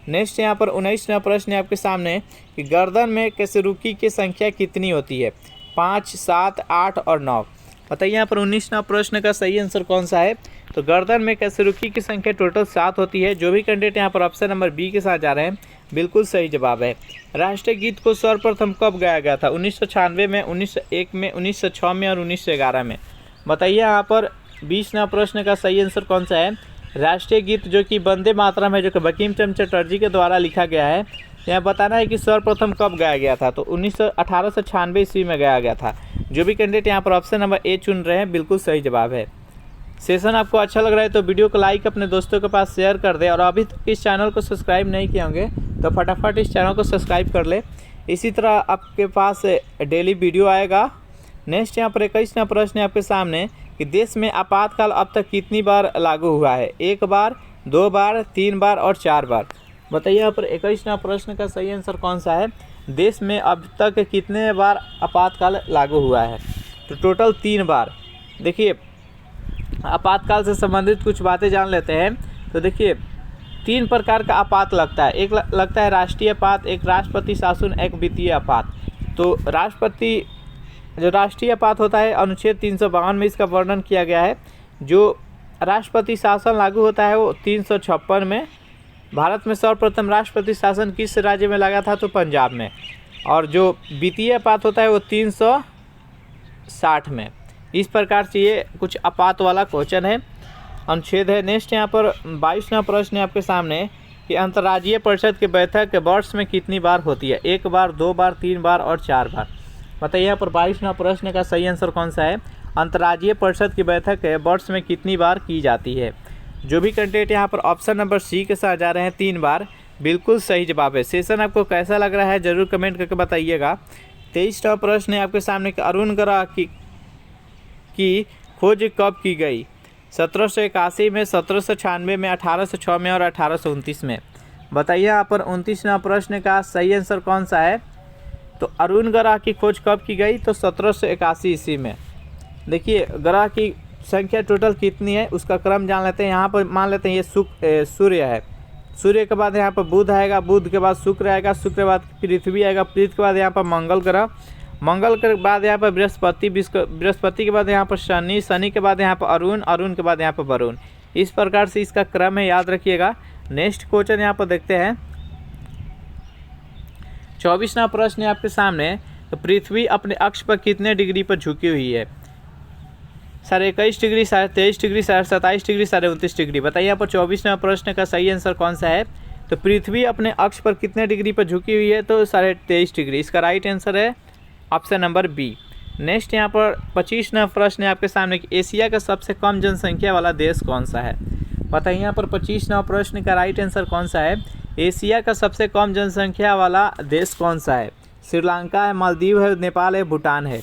नेक्स्ट यहाँ पर 19वां प्रश्न है आपके सामने कि गर्दन में कशेरुकी की संख्या कितनी होती है? 5, 7, 8 और 9। बताइए यहाँ पर 19वां प्रश्न का सही आंसर कौन सा है? तो गर्दन में कशेरुकी की संख्या टोटल 7 होती है। जो भी कैंडिडेट यहाँ पर ऑप्शन नंबर बी के साथ जा रहे हैं, बिल्कुल सही जवाब है। राष्ट्रीय गीत को सर्वप्रथम कब गाया गया था? 1996 में, 1901 में, 1906 में और 1911 में। बताइए यहाँ पर 20वां प्रश्न का सही आंसर कौन सा है? राष्ट्रीय गीत जो कि वंदे मातरम है, जो कि बंकिम चंद्र चटर्जी के द्वारा लिखा गया है, यहाँ बताना है कि सर्वप्रथम कब गाया गया था, तो 1896 ईस्वी में गाया गया था। जो भी कैंडिडेट यहाँ पर ऑप्शन नंबर ए चुन रहे हैं बिल्कुल सही जवाब है। सेशन आपको अच्छा लग रहा है तो वीडियो को लाइक अपने दोस्तों के पास शेयर कर दे, और अभी तक इस चैनल को सब्सक्राइब नहीं किए होंगे तो फटाफट इस चैनल को सब्सक्राइब कर ले। इसी तरह आपके पास डेली वीडियो आएगा। नेक्स्ट यहाँ पर 21वां प्रश्न है आपके सामने कि देश में आपातकाल अब तक कितनी बार लागू हुआ है? 1 बार, 2 बार, 3 बार और 4 बार। बताइए यहाँ पर 21वां प्रश्न का सही आंसर कौन सा है? देश में अब तक कितने बार आपातकाल लागू हुआ है? तो टोटल 3 बार। देखिए आपातकाल से संबंधित कुछ बातें जान लेते हैं। तो देखिए 3 प्रकार का आपात लगता है। एक लगता है राष्ट्रीय आपात, एक राष्ट्रपति शासन, एक वित्तीय आपात। तो जो राष्ट्रीय आपात होता है अनुच्छेद 352 में इसका वर्णन किया गया है। जो राष्ट्रपति शासन लागू होता है वो 356 में। भारत में सर्वप्रथम राष्ट्रपति शासन किस राज्य में लगा था? तो पंजाब में। और जो वित्तीय आपात होता है वो 360 में। इस प्रकार से ये कुछ आपात वाला क्वेश्चन है, अनुच्छेद है। नेक्स्ट यहाँ पर 22वां प्रश्न है आपके सामने कि अंतर्राज्यीय परिषद की बैठक वर्ष में कितनी बार होती है? 1 बार, 2 बार, 3 बार और 4 बार। बताइए यहाँ पर 22वां प्रश्न का सही आंसर कौन सा है? अंतर्राज्यीय परिषद की बैठक वर्ष में कितनी बार की जाती है? जो भी कैंडिडेट यहाँ पर ऑप्शन नंबर सी के साथ जा रहे हैं 3 बार, बिल्कुल सही जवाब है। सेशन आपको कैसा लग रहा है जरूर कमेंट करके बताइएगा। 23वां प्रश्न है आपके सामने कि अरुण ग्रह की खोज कब की गई? 1781 में, 1796 में, 1806 में और 1829 में। बताइए यहाँ पर 29वां प्रश्न का सही आंसर कौन सा है? तो अरुण ग्रह की खोज कब की गई? तो 1781 ईस्वी में। देखिए ग्रह की संख्या टोटल कितनी है उसका क्रम जान लेते हैं। यहाँ पर मान लेते हैं ये सूर्य है। सूर्य के बाद यहाँ पर बुध आएगा, बुध के बाद शुक्र आएगा, शुक्र के बाद पृथ्वी आएगा, पृथ्वी के बाद यहाँ पर मंगल ग्रह, मंगल के बाद यहाँ पर बृहस्पति, बृहस्पति के बाद यहाँ पर शनि, शनि के बाद यहाँ पर अरुण, अरुण के बाद यहाँ पर वरुण। इस प्रकार से इसका क्रम है, याद रखिएगा। नेक्स्ट क्वेश्चन यहाँ पर देखते हैं। 24वां प्रश्न है आपके सामने, तो पृथ्वी अपने अक्ष पर कितने डिग्री पर झुकी हुई है? 21.5 डिग्री, 23.5 डिग्री, 27 डिग्री, 29 डिग्री। बताइए यहाँ पर 24वां प्रश्न का सही आंसर कौन सा है? तो पृथ्वी अपने अक्ष पर कितने डिग्री पर झुकी हुई है? तो 23.5 डिग्री। इसका राइट आंसर है ऑप्शन नंबर बी। नेक्स्ट यहाँ पर 25वां प्रश्न है आपके सामने कि एशिया का सबसे कम जनसंख्या वाला देश कौन सा है? बताइए यहाँ पर 25वां प्रश्न का राइट आंसर कौन सा है? एशिया का सबसे कम जनसंख्या वाला देश कौन सा है? श्रीलंका है, मालदीव है, नेपाल है, भूटान है।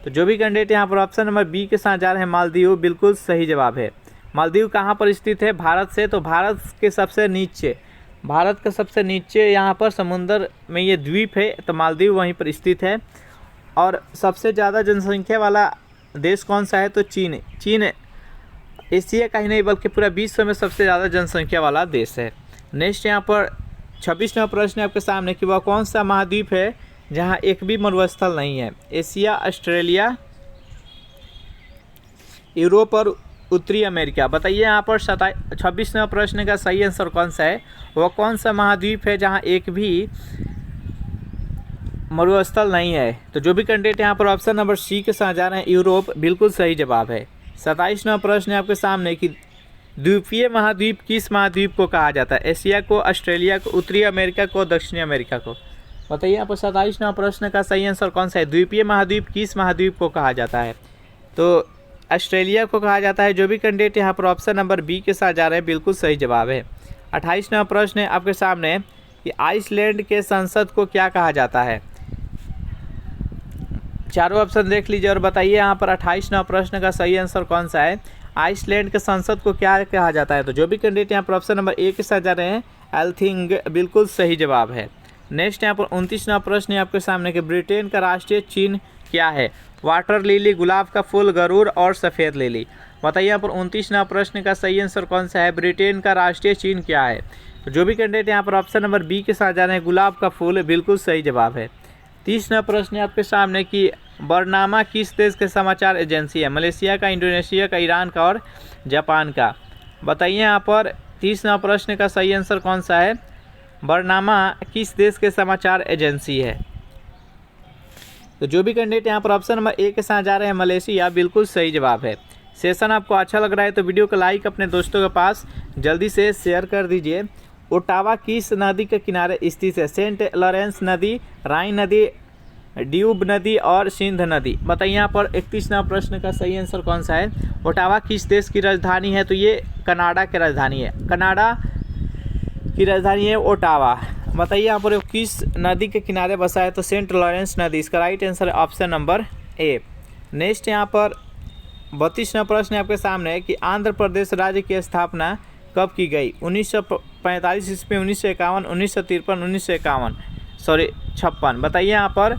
तो जो भी कैंडिडेट यहाँ पर ऑप्शन नंबर बी के साथ जा रहे हैं मालदीव, बिल्कुल सही जवाब है। मालदीव कहाँ पर स्थित है भारत से? तो भारत के सबसे नीचे, भारत का सबसे नीचे यहाँ पर समुद्र में ये द्वीप है, तो मालदीव वहीं पर स्थित है। और सबसे ज़्यादा जनसंख्या वाला देश कौन सा है? तो चीन। चीन एशिया का ही नहीं बल्कि पूरा विश्व में सबसे ज़्यादा जनसंख्या वाला देश है। नेक्स्ट यहाँ पर 26वां प्रश्न है आपके सामने कि वह कौन सा महाद्वीप है जहाँ एक भी मरुस्थल नहीं है? एशिया, ऑस्ट्रेलिया, यूरोप और उत्तरी अमेरिका। बताइए यहाँ पर 26वां प्रश्न का सही आंसर कौन सा है? वह कौन सा महाद्वीप है जहाँ एक भी मरुस्थल नहीं है? तो जो भी कैंडिडेट यहाँ पर ऑप्शन नंबर सी के साथ जा रहे हैं यूरोप, बिल्कुल सही जवाब है। 27वां प्रश्न है आपके सामने कि द्वीपीय महाद्वीप किस महाद्वीप को कहा जाता है? एशिया को, ऑस्ट्रेलिया को, उत्तरी अमेरिका को, दक्षिणी अमेरिका को। बताइए यहाँ पर 27वां प्रश्न का सही आंसर कौन सा है? द्वीपीय महाद्वीप किस महाद्वीप को कहा जाता है? तो ऑस्ट्रेलिया को कहा जाता है। जो भी कैंडिडेट यहाँ पर ऑप्शन नंबर बी के साथ जा रहे हैं, बिल्कुल सही जवाब है। 28वां प्रश्न है आपके सामने कि आइसलैंड के संसद को क्या कहा जाता है? चारों ऑप्शन देख लीजिए और बताइए यहाँ पर 28वां प्रश्न का सही आंसर कौन सा है? आइसलैंड के संसद को क्या कहा जाता है? तो जो भी कैंडिडेट यहाँ पर ऑप्शन नंबर ए के साथ जा रहे हैं एल्थिंग, बिल्कुल सही जवाब है। नेक्स्ट यहाँ पर 29वां प्रश्न है आपके सामने कि ब्रिटेन का राष्ट्रीय चिन्ह क्या है? वाटर लिली, गुलाब का फूल, गरुड़ और सफ़ेद लिली। बताइए यहाँ पर 29वां प्रश्न का सही आंसर कौन सा है? ब्रिटेन का राष्ट्रीय चिन्ह क्या है? तो जो भी कैंडिडेट यहाँ पर ऑप्शन नंबर बी के साथ जा रहे हैं गुलाब का फूल, बिल्कुल सही जवाब है। 30वां प्रश्न है आपके सामने कि बरनामा किस देश के समाचार एजेंसी है? मलेशिया का, इंडोनेशिया का, ईरान का और जापान का। बताइए यहाँ पर 30वां प्रश्न का सही आंसर कौन सा है? बरनामा किस देश के समाचार एजेंसी है? तो जो भी कैंडिडेट यहाँ पर ऑप्शन नंबर ए के साथ जा रहे हैं मलेशिया, बिल्कुल सही जवाब है। सेशन आपको अच्छा लग रहा है तो वीडियो को लाइक अपने दोस्तों के पास जल्दी से शेयर कर दीजिए। ओटावा किस नदी के किनारे स्थित है? सेंट लॉरेंस नदी, राइन नदी, ड्यूब नदी और सिंध नदी। बताइए यहाँ पर 31वां प्रश्न का सही आंसर कौन सा है? ओटावा किस देश की राजधानी है? तो ये कनाडा की राजधानी है। कनाडा की राजधानी है ओटावा। बताइए यहाँ पर किस नदी के किनारे बसा है? तो सेंट लॉरेंस नदी। इसका राइट आंसर है ऑप्शन नंबर ए। नेक्स्ट यहाँ पर 32वां प्रश्न आपके सामने है कि आंध्र प्रदेश राज्य की स्थापना कब की गई? 1945 ईस्वी, 1951, 1953, 1956। बताइए यहाँ पर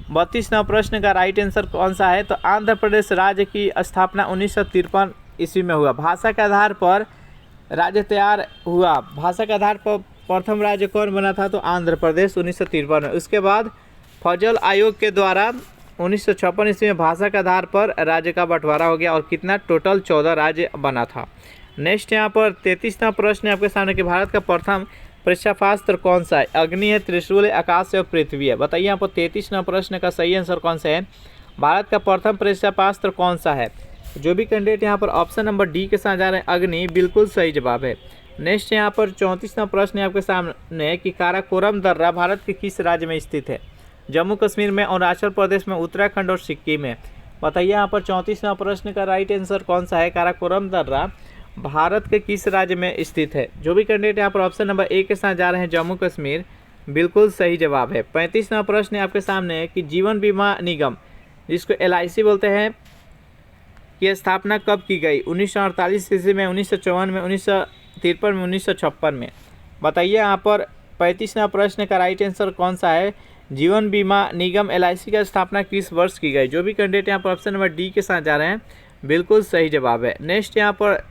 32वां प्रश्न का राइट आंसर कौन सा है? तो आंध्र प्रदेश राज्य की स्थापना 1953 ईस्वी में हुआ। भाषा के आधार पर राज्य तैयार हुआ। भाषा के आधार पर प्रथम राज्य कौन बना था? तो आंध्र प्रदेश 1953 में। उसके बाद फजल आयोग के द्वारा 1956 ईस्वी में भाषा के आधार पर राज्य का बंटवारा हो गया और कितना टोटल 14 राज्य बना था। नेक्स्ट यहाँ पर 33वां प्रश्न है आपके सामने कि भारत का प्रथम परीक्षाशास्त्र कौन सा है? अग्नि है, त्रिशूल है, आकाश है और पृथ्वी है। बताइए यहाँ पर 33वां प्रश्न का सही आंसर कौन सा है? भारत का प्रथम परीक्षाशास्त्र कौन सा है? जो भी कैंडिडेट यहाँ पर ऑप्शन नंबर डी के साथ जा रहे हैं अग्नि, बिल्कुल सही जवाब है। नेक्स्ट यहाँ पर 34वां प्रश्न है आपके सामने कि काराकोरम दर्रा भारत के किस राज्य में स्थित है? जम्मू कश्मीर में, अरुणाचल प्रदेश में, उत्तराखंड और सिक्किम में। बताइए यहाँ पर 34वां प्रश्न का राइट आंसर कौन सा है? काराकोरम दर्रा भारत के किस राज्य में स्थित है? जो भी कैंडिडेट यहाँ पर ऑप्शन नंबर ए के साथ जा रहे हैं जम्मू कश्मीर, बिल्कुल सही जवाब है। 35वां प्रश्न आपके सामने है कि जीवन बीमा निगम, जिसको LIC बोलते हैं, की स्थापना कब की गई? 1948 ईस्वी में, 1954 में, 1953 में, 1956 में। बताइए यहाँ पर 35वां प्रश्न का राइट आंसर कौन सा है? जीवन बीमा निगम LIC का स्थापना किस वर्ष की गई? जो भी कैंडिडेट यहाँ पर ऑप्शन नंबर डी के साथ जा रहे हैं, बिल्कुल सही जवाब है। नेक्स्ट यहाँ पर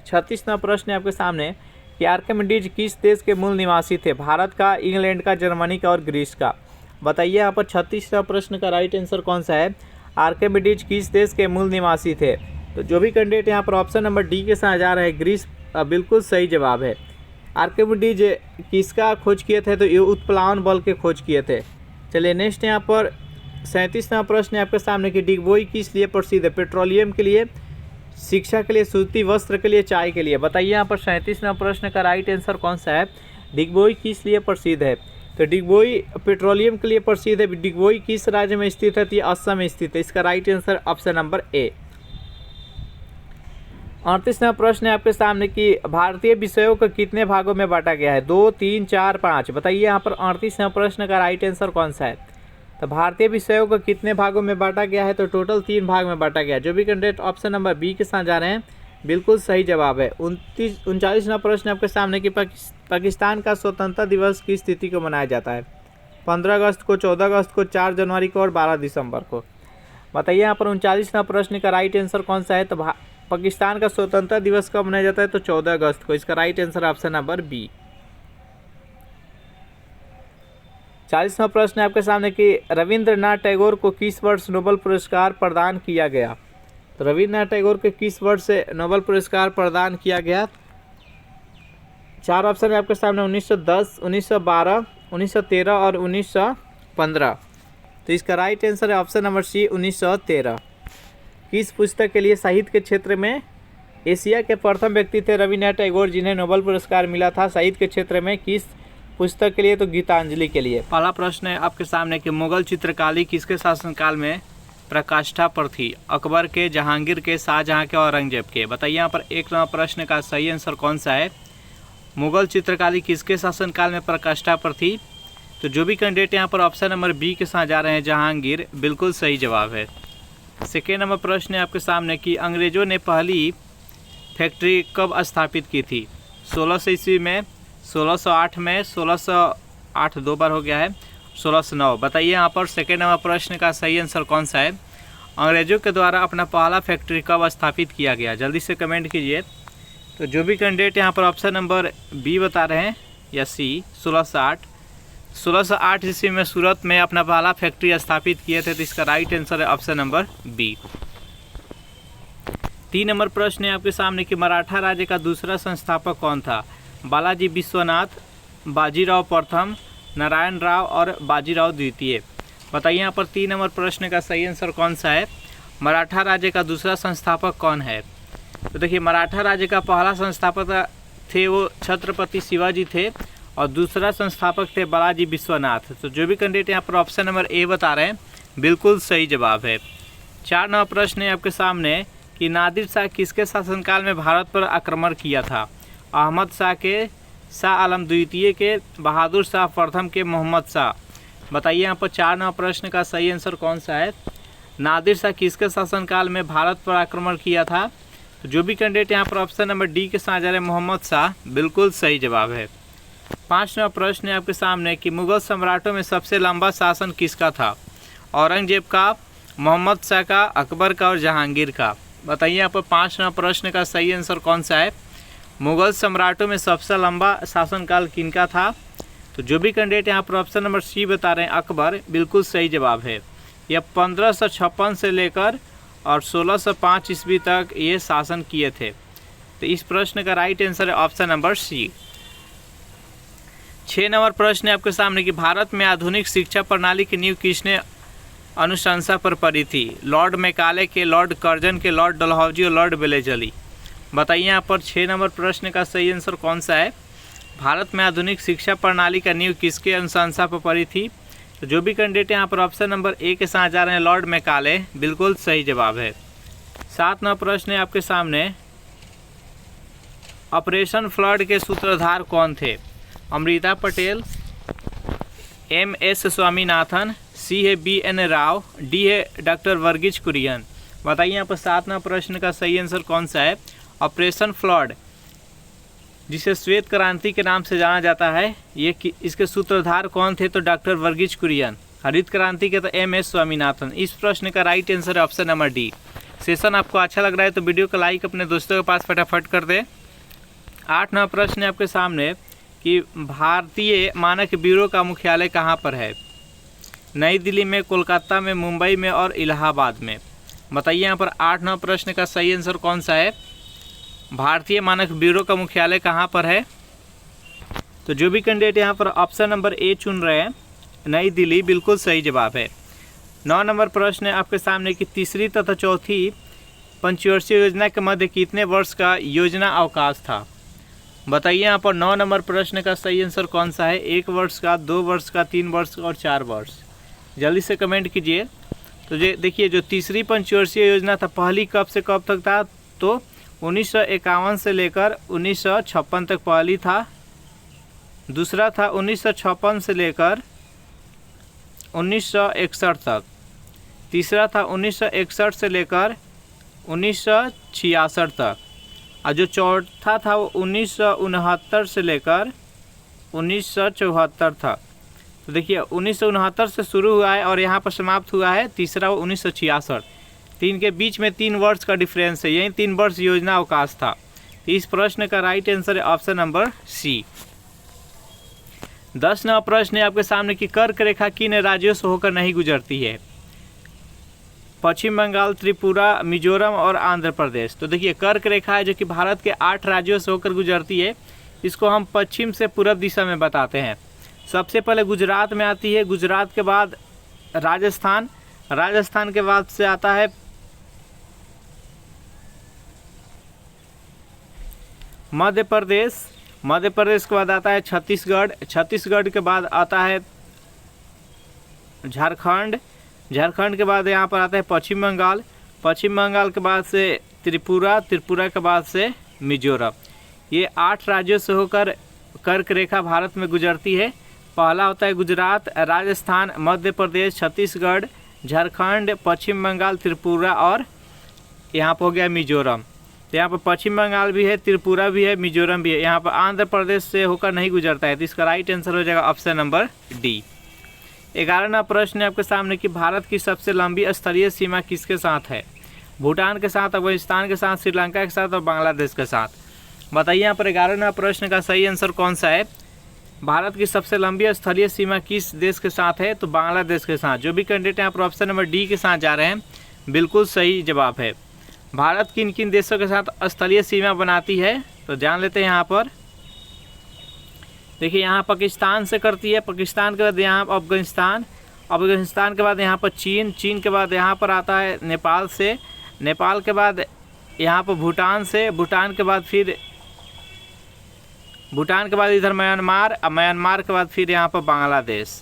36वां प्रश्न है आपके सामने कि आर्किमिडीज किस देश के मूल निवासी थे? भारत का, इंग्लैंड का, जर्मनी का और ग्रीस का। बताइए यहाँ पर 36वां प्रश्न का राइट आंसर कौन सा है? आर्किमिडीज किस देश के मूल निवासी थे? तो जो भी कैंडिडेट यहाँ पर ऑप्शन नंबर डी के साथ जा रहे हैं ग्रीस, बिल्कुल सही जवाब है। आर्किमिडीज किसका खोज किए थे? तो ये उत्प्लावन बल के खोज किए थे। चलिए नेक्स्ट यहाँ पर 37वां प्रश्न है आपके सामने कि डिगबोई किस लिए प्रसिद्ध है? पेट्रोलियम के लिए, शिक्षा के लिए, सूती वस्त्र के लिए, चाय के लिए। बताइए यहाँ पर 37वां प्रश्न का राइट आंसर कौन सा है? डिगबोई किस लिए प्रसिद्ध है? तो डिगबोई पेट्रोलियम के लिए प्रसिद्ध है। डिगबोई किस राज्य में स्थित है? तो असम में स्थित है। इसका right answer option number A. 38वां प्रश्न है आपके सामने कि भारतीय विषयों को कितने भागों में बांटा गया है? 2, 3, 4, 5। बताइए यहाँ पर 38वां प्रश्न का राइट आंसर कौन सा है? तो भारतीय विषयों को कितने भागों में बांटा गया है? तो टोटल 3 भाग में बांटा गया है। जो भी कैंडिडेट ऑप्शन नंबर बी के साथ जा रहे हैं, बिल्कुल सही जवाब है। 39वां प्रश्न आपके सामने कि पाकिस्तान का स्वतंत्रता दिवस किस तिथि को मनाया जाता है? 15 अगस्त को, 14 अगस्त को, 4 जनवरी को और 12 दिसंबर को। बताइए यहाँ पर 39वां प्रश्न का राइट आंसर कौन सा है? तो पाकिस्तान का स्वतंत्रता दिवस कब मनाया जाता है? तो 14 अगस्त को। इसका right answer option number B. 40वां प्रश्न है आपके सामने कि रविंद्रनाथ टैगोर को किस वर्ष नोबेल पुरस्कार प्रदान किया गया? तो रविंद्रनाथ टैगोर के किस वर्ष से नोबेल पुरस्कार प्रदान किया गया? 4 ऑप्शन है आपके सामने 1910, 1912, 1913 और 1915। तो इसका राइट आंसर है ऑप्शन नंबर सी 1913। किस पुस्तक के लिए साहित्य के क्षेत्र में एशिया के प्रथम व्यक्ति थे रविंद्रनाथ टैगोर, जिन्हें नोबेल पुरस्कार मिला था? साहित्य के क्षेत्र में किस पुस्तक के लिए? तो गीतांजलि के लिए। पहला प्रश्न है आपके सामने कि मुगल चित्रकारी किसके शासनकाल में प्रकाष्ठा पर थी? अकबर के, जहांगीर के, शाहजहां के, औरंगजेब के। बताइए यहाँ पर 1 नंबर प्रश्न का सही आंसर कौन सा है? मुगल चित्रकारी किसके शासनकाल में प्रकाष्ठा पर थी? तो जो भी कैंडिडेट यहाँ पर ऑप्शन नंबर बी के साथ जा रहे हैं जहांगीर, बिल्कुल सही जवाब है। सेकेंड नंबर प्रश्न है आपके सामने कि अंग्रेजों ने पहली फैक्ट्री कब स्थापित की थी? 1600 ईस्वी में, 1608 में, 1608 2 बार हो गया है, 1609। बताइए यहाँ पर सेकेंड नंबर प्रश्न का सही आंसर कौन सा है? अंग्रेजों के द्वारा अपना पहला फैक्ट्री कब स्थापित किया गया? जल्दी से कमेंट कीजिए। तो जो भी कैंडिडेट यहाँ पर ऑप्शन नंबर बी बता रहे हैं या सी 1608 ईस्वी में सूरत में अपना पहला फैक्ट्री स्थापित किए थे। तो इसका राइट आंसर है ऑप्शन नंबर बी। 3 नंबर प्रश्न है आपके सामने कि मराठा राज्य का दूसरा संस्थापक कौन था? बालाजी विश्वनाथ, बाजीराव प्रथम, नारायण राव और बाजीराव द्वितीय। बताइए यहाँ पर 3 नंबर प्रश्न का सही आंसर कौन सा है? मराठा राज्य का दूसरा संस्थापक कौन है? तो देखिए मराठा राज्य का पहला संस्थापक थे वो छत्रपति शिवाजी थे और दूसरा संस्थापक थे बालाजी विश्वनाथ। तो जो भी कैंडिडेट यहाँ पर ऑप्शन नंबर ए बता रहे हैं बिल्कुल सही जवाब है। 4 नंबर प्रश्न है आपके सामने कि नादिर शाह किसके शासनकाल में भारत पर आक्रमण किया था? अहमद शाह के, शाह आलम द्वितीय के, बहादुर शाह प्रथम के, मोहम्मद शाह। बताइए यहाँ पर 4 नंबर प्रश्न का सही आंसर कौन सा है? नादिर शाह किसके शासनकाल में भारत पर आक्रमण किया था? तो जो भी कैंडिडेट यहाँ पर ऑप्शन नंबर डी के साथ जा रहे हैं मोहम्मद शाह, बिल्कुल सही जवाब है। 5 नंबर प्रश्न है आपके सामने कि मुगल सम्राटों में सबसे लंबा शासन किसका था? औरंगजेब का, मोहम्मद शाह का, अकबर का और जहांगीर का। बताइए यहाँ पर 5 नंबर प्रश्न का सही आंसर कौन सा है? मुगल सम्राटों में सबसे लंबा शासनकाल किनका था? तो जो भी कैंडिडेट यहाँ पर ऑप्शन नंबर सी बता रहे हैं अकबर, बिल्कुल सही जवाब है। यह 1556 से लेकर और 1605 ईस्वी तक ये शासन किए थे। तो इस प्रश्न का राइट आंसर है ऑप्शन नंबर सी। 6 नंबर प्रश्न है आपके सामने कि भारत में आधुनिक शिक्षा प्रणाली की नींव किसने अनुशंसा पर पड़ी थी? लॉर्ड मैकाले के, लॉर्ड कर्जन के, लॉर्ड डलहौजी और लॉर्ड वेलेस्ली। बताइए यहाँ पर 6 नंबर प्रश्न का सही आंसर कौन सा है? भारत में आधुनिक शिक्षा प्रणाली का नींव किसके अनुशंसा पर पड़ी थी? तो जो भी कैंडिडेट यहाँ पर ऑप्शन नंबर ए के साथ जा रहे हैं लॉर्ड मैकाले, बिल्कुल सही जवाब है। 7 नंबर प्रश्न है आपके सामने, ऑपरेशन फ्लड के सूत्रधार कौन थे? अमृता पटेल, MS स्वामीनाथन, सी है BN राव, डी है डॉक्टर वर्गीज कुरियन। बताइए यहाँ पर 7 नंबर प्रश्न का सही आंसर कौन सा है? ऑपरेशन फ्लड, जिसे श्वेत क्रांति के नाम से जाना जाता है, ये इसके सूत्रधार कौन थे? तो डॉक्टर वर्गीज कुरियन। हरित क्रांति के तो MS स्वामीनाथन। इस प्रश्न का राइट आंसर है ऑप्शन नंबर डी। सेशन आपको अच्छा लग रहा है तो वीडियो को लाइक अपने दोस्तों के पास फटाफट कर दे। 8 नंबर प्रश्न है आपके सामने कि भारतीय मानक ब्यूरो का मुख्यालय कहाँ पर है? नई दिल्ली में, कोलकाता में, मुंबई में और इलाहाबाद में। बताइए यहाँ पर 8 नंबर प्रश्न का सही आंसर कौन सा है? भारतीय मानक ब्यूरो का मुख्यालय कहाँ पर है? तो जो भी कैंडिडेट यहाँ पर ऑप्शन नंबर ए चुन रहे हैं नई दिल्ली, बिल्कुल सही जवाब है। 9 नंबर प्रश्न है आपके सामने कि तीसरी तथा चौथी पंचवर्षीय योजना के मध्य कितने वर्ष का योजना अवकाश था? बताइए यहाँ पर 9 नंबर प्रश्न का सही आंसर कौन सा है? 1 वर्ष का, 2 वर्ष का, 3 वर्ष का और 4 वर्ष। जल्दी से कमेंट कीजिए। तो ये देखिए, जो तीसरी पंचवर्षीय योजना था पहली कब से कब तक था? तो 1951 से लेकर 1956 तक पहली था। दूसरा था 1956 से लेकर 1961 तक। तीसरा था 1961 से लेकर 1966 तक। और जो चौथा था वो 1969 से लेकर 1974 तक। तो देखिए 1969 से शुरू हुआ है और यहाँ पर समाप्त हुआ है तीसरा वो 1966। 3 के बीच में 3 वर्ष का डिफरेंस है, यही 3 वर्ष योजना अवकाश था। तो इस प्रश्न का राइट आंसर है ऑप्शन नंबर सी। 10 नंबर प्रश्न है आपके सामने कि कर्क रेखा किन राज्यों से होकर नहीं गुजरती है? पश्चिम बंगाल, त्रिपुरा, मिजोरम और आंध्र प्रदेश। तो देखिए कर्क रेखा है जो कि भारत के 8 राज्यों से होकर गुजरती है। इसको हम पश्चिम से पूरब दिशा में बताते हैं। सबसे पहले गुजरात में आती है, गुजरात के बाद राजस्थान, राजस्थान के बाद से आता है मध्य प्रदेश, मध्य प्रदेश के बाद आता है छत्तीसगढ़, छत्तीसगढ़ के बाद आता है झारखंड, झारखंड के बाद यहाँ पर आता है पश्चिम बंगाल, पश्चिम बंगाल के बाद से त्रिपुरा, त्रिपुरा के बाद से मिजोरम। ये 8 राज्यों से होकर कर्क रेखा भारत में गुजरती है। पहला होता है गुजरात, राजस्थान, मध्य प्रदेश, छत्तीसगढ़, झारखंड, पश्चिम बंगाल, त्रिपुरा और यहाँ पर हो गया मिजोरम। तो यहाँ पर पश्चिम बंगाल भी है, त्रिपुरा भी है, मिजोरम भी है। यहाँ पर आंध्र प्रदेश से होकर नहीं गुजरता है। तो इसका राइट आंसर हो जाएगा ऑप्शन नंबर डी। 11वां प्रश्न है आपके सामने कि भारत की सबसे लंबी स्थलीय सीमा किसके साथ है? भूटान के साथ, अफगानिस्तान के साथ, श्रीलंका के साथ और बांग्लादेश के साथ। बताइए यहाँ पर 11वां प्रश्न का सही आंसर कौन सा है? भारत की सबसे लंबी स्थलीय सीमा किस देश के साथ है? तो बांग्लादेश के साथ। जो भी कैंडिडेट यहाँ पर ऑप्शन नंबर डी के साथ जा रहे हैं बिल्कुल सही जवाब है। भारत किन किन देशों के साथ स्थलीय सीमा बनाती है? तो जान लेते हैं यहाँ पर। देखिए यहाँ पाकिस्तान से करती है, पाकिस्तान के बाद यहाँ अफगानिस्तान, अफगानिस्तान के बाद यहाँ पर चीन, चीन के बाद यहाँ पर आता है नेपाल से, नेपाल के बाद यहाँ पर भूटान से, भूटान के बाद फिर भूटान के बाद इधर म्यांमार, और म्यांमार के बाद फिर यहाँ पर बांग्लादेश।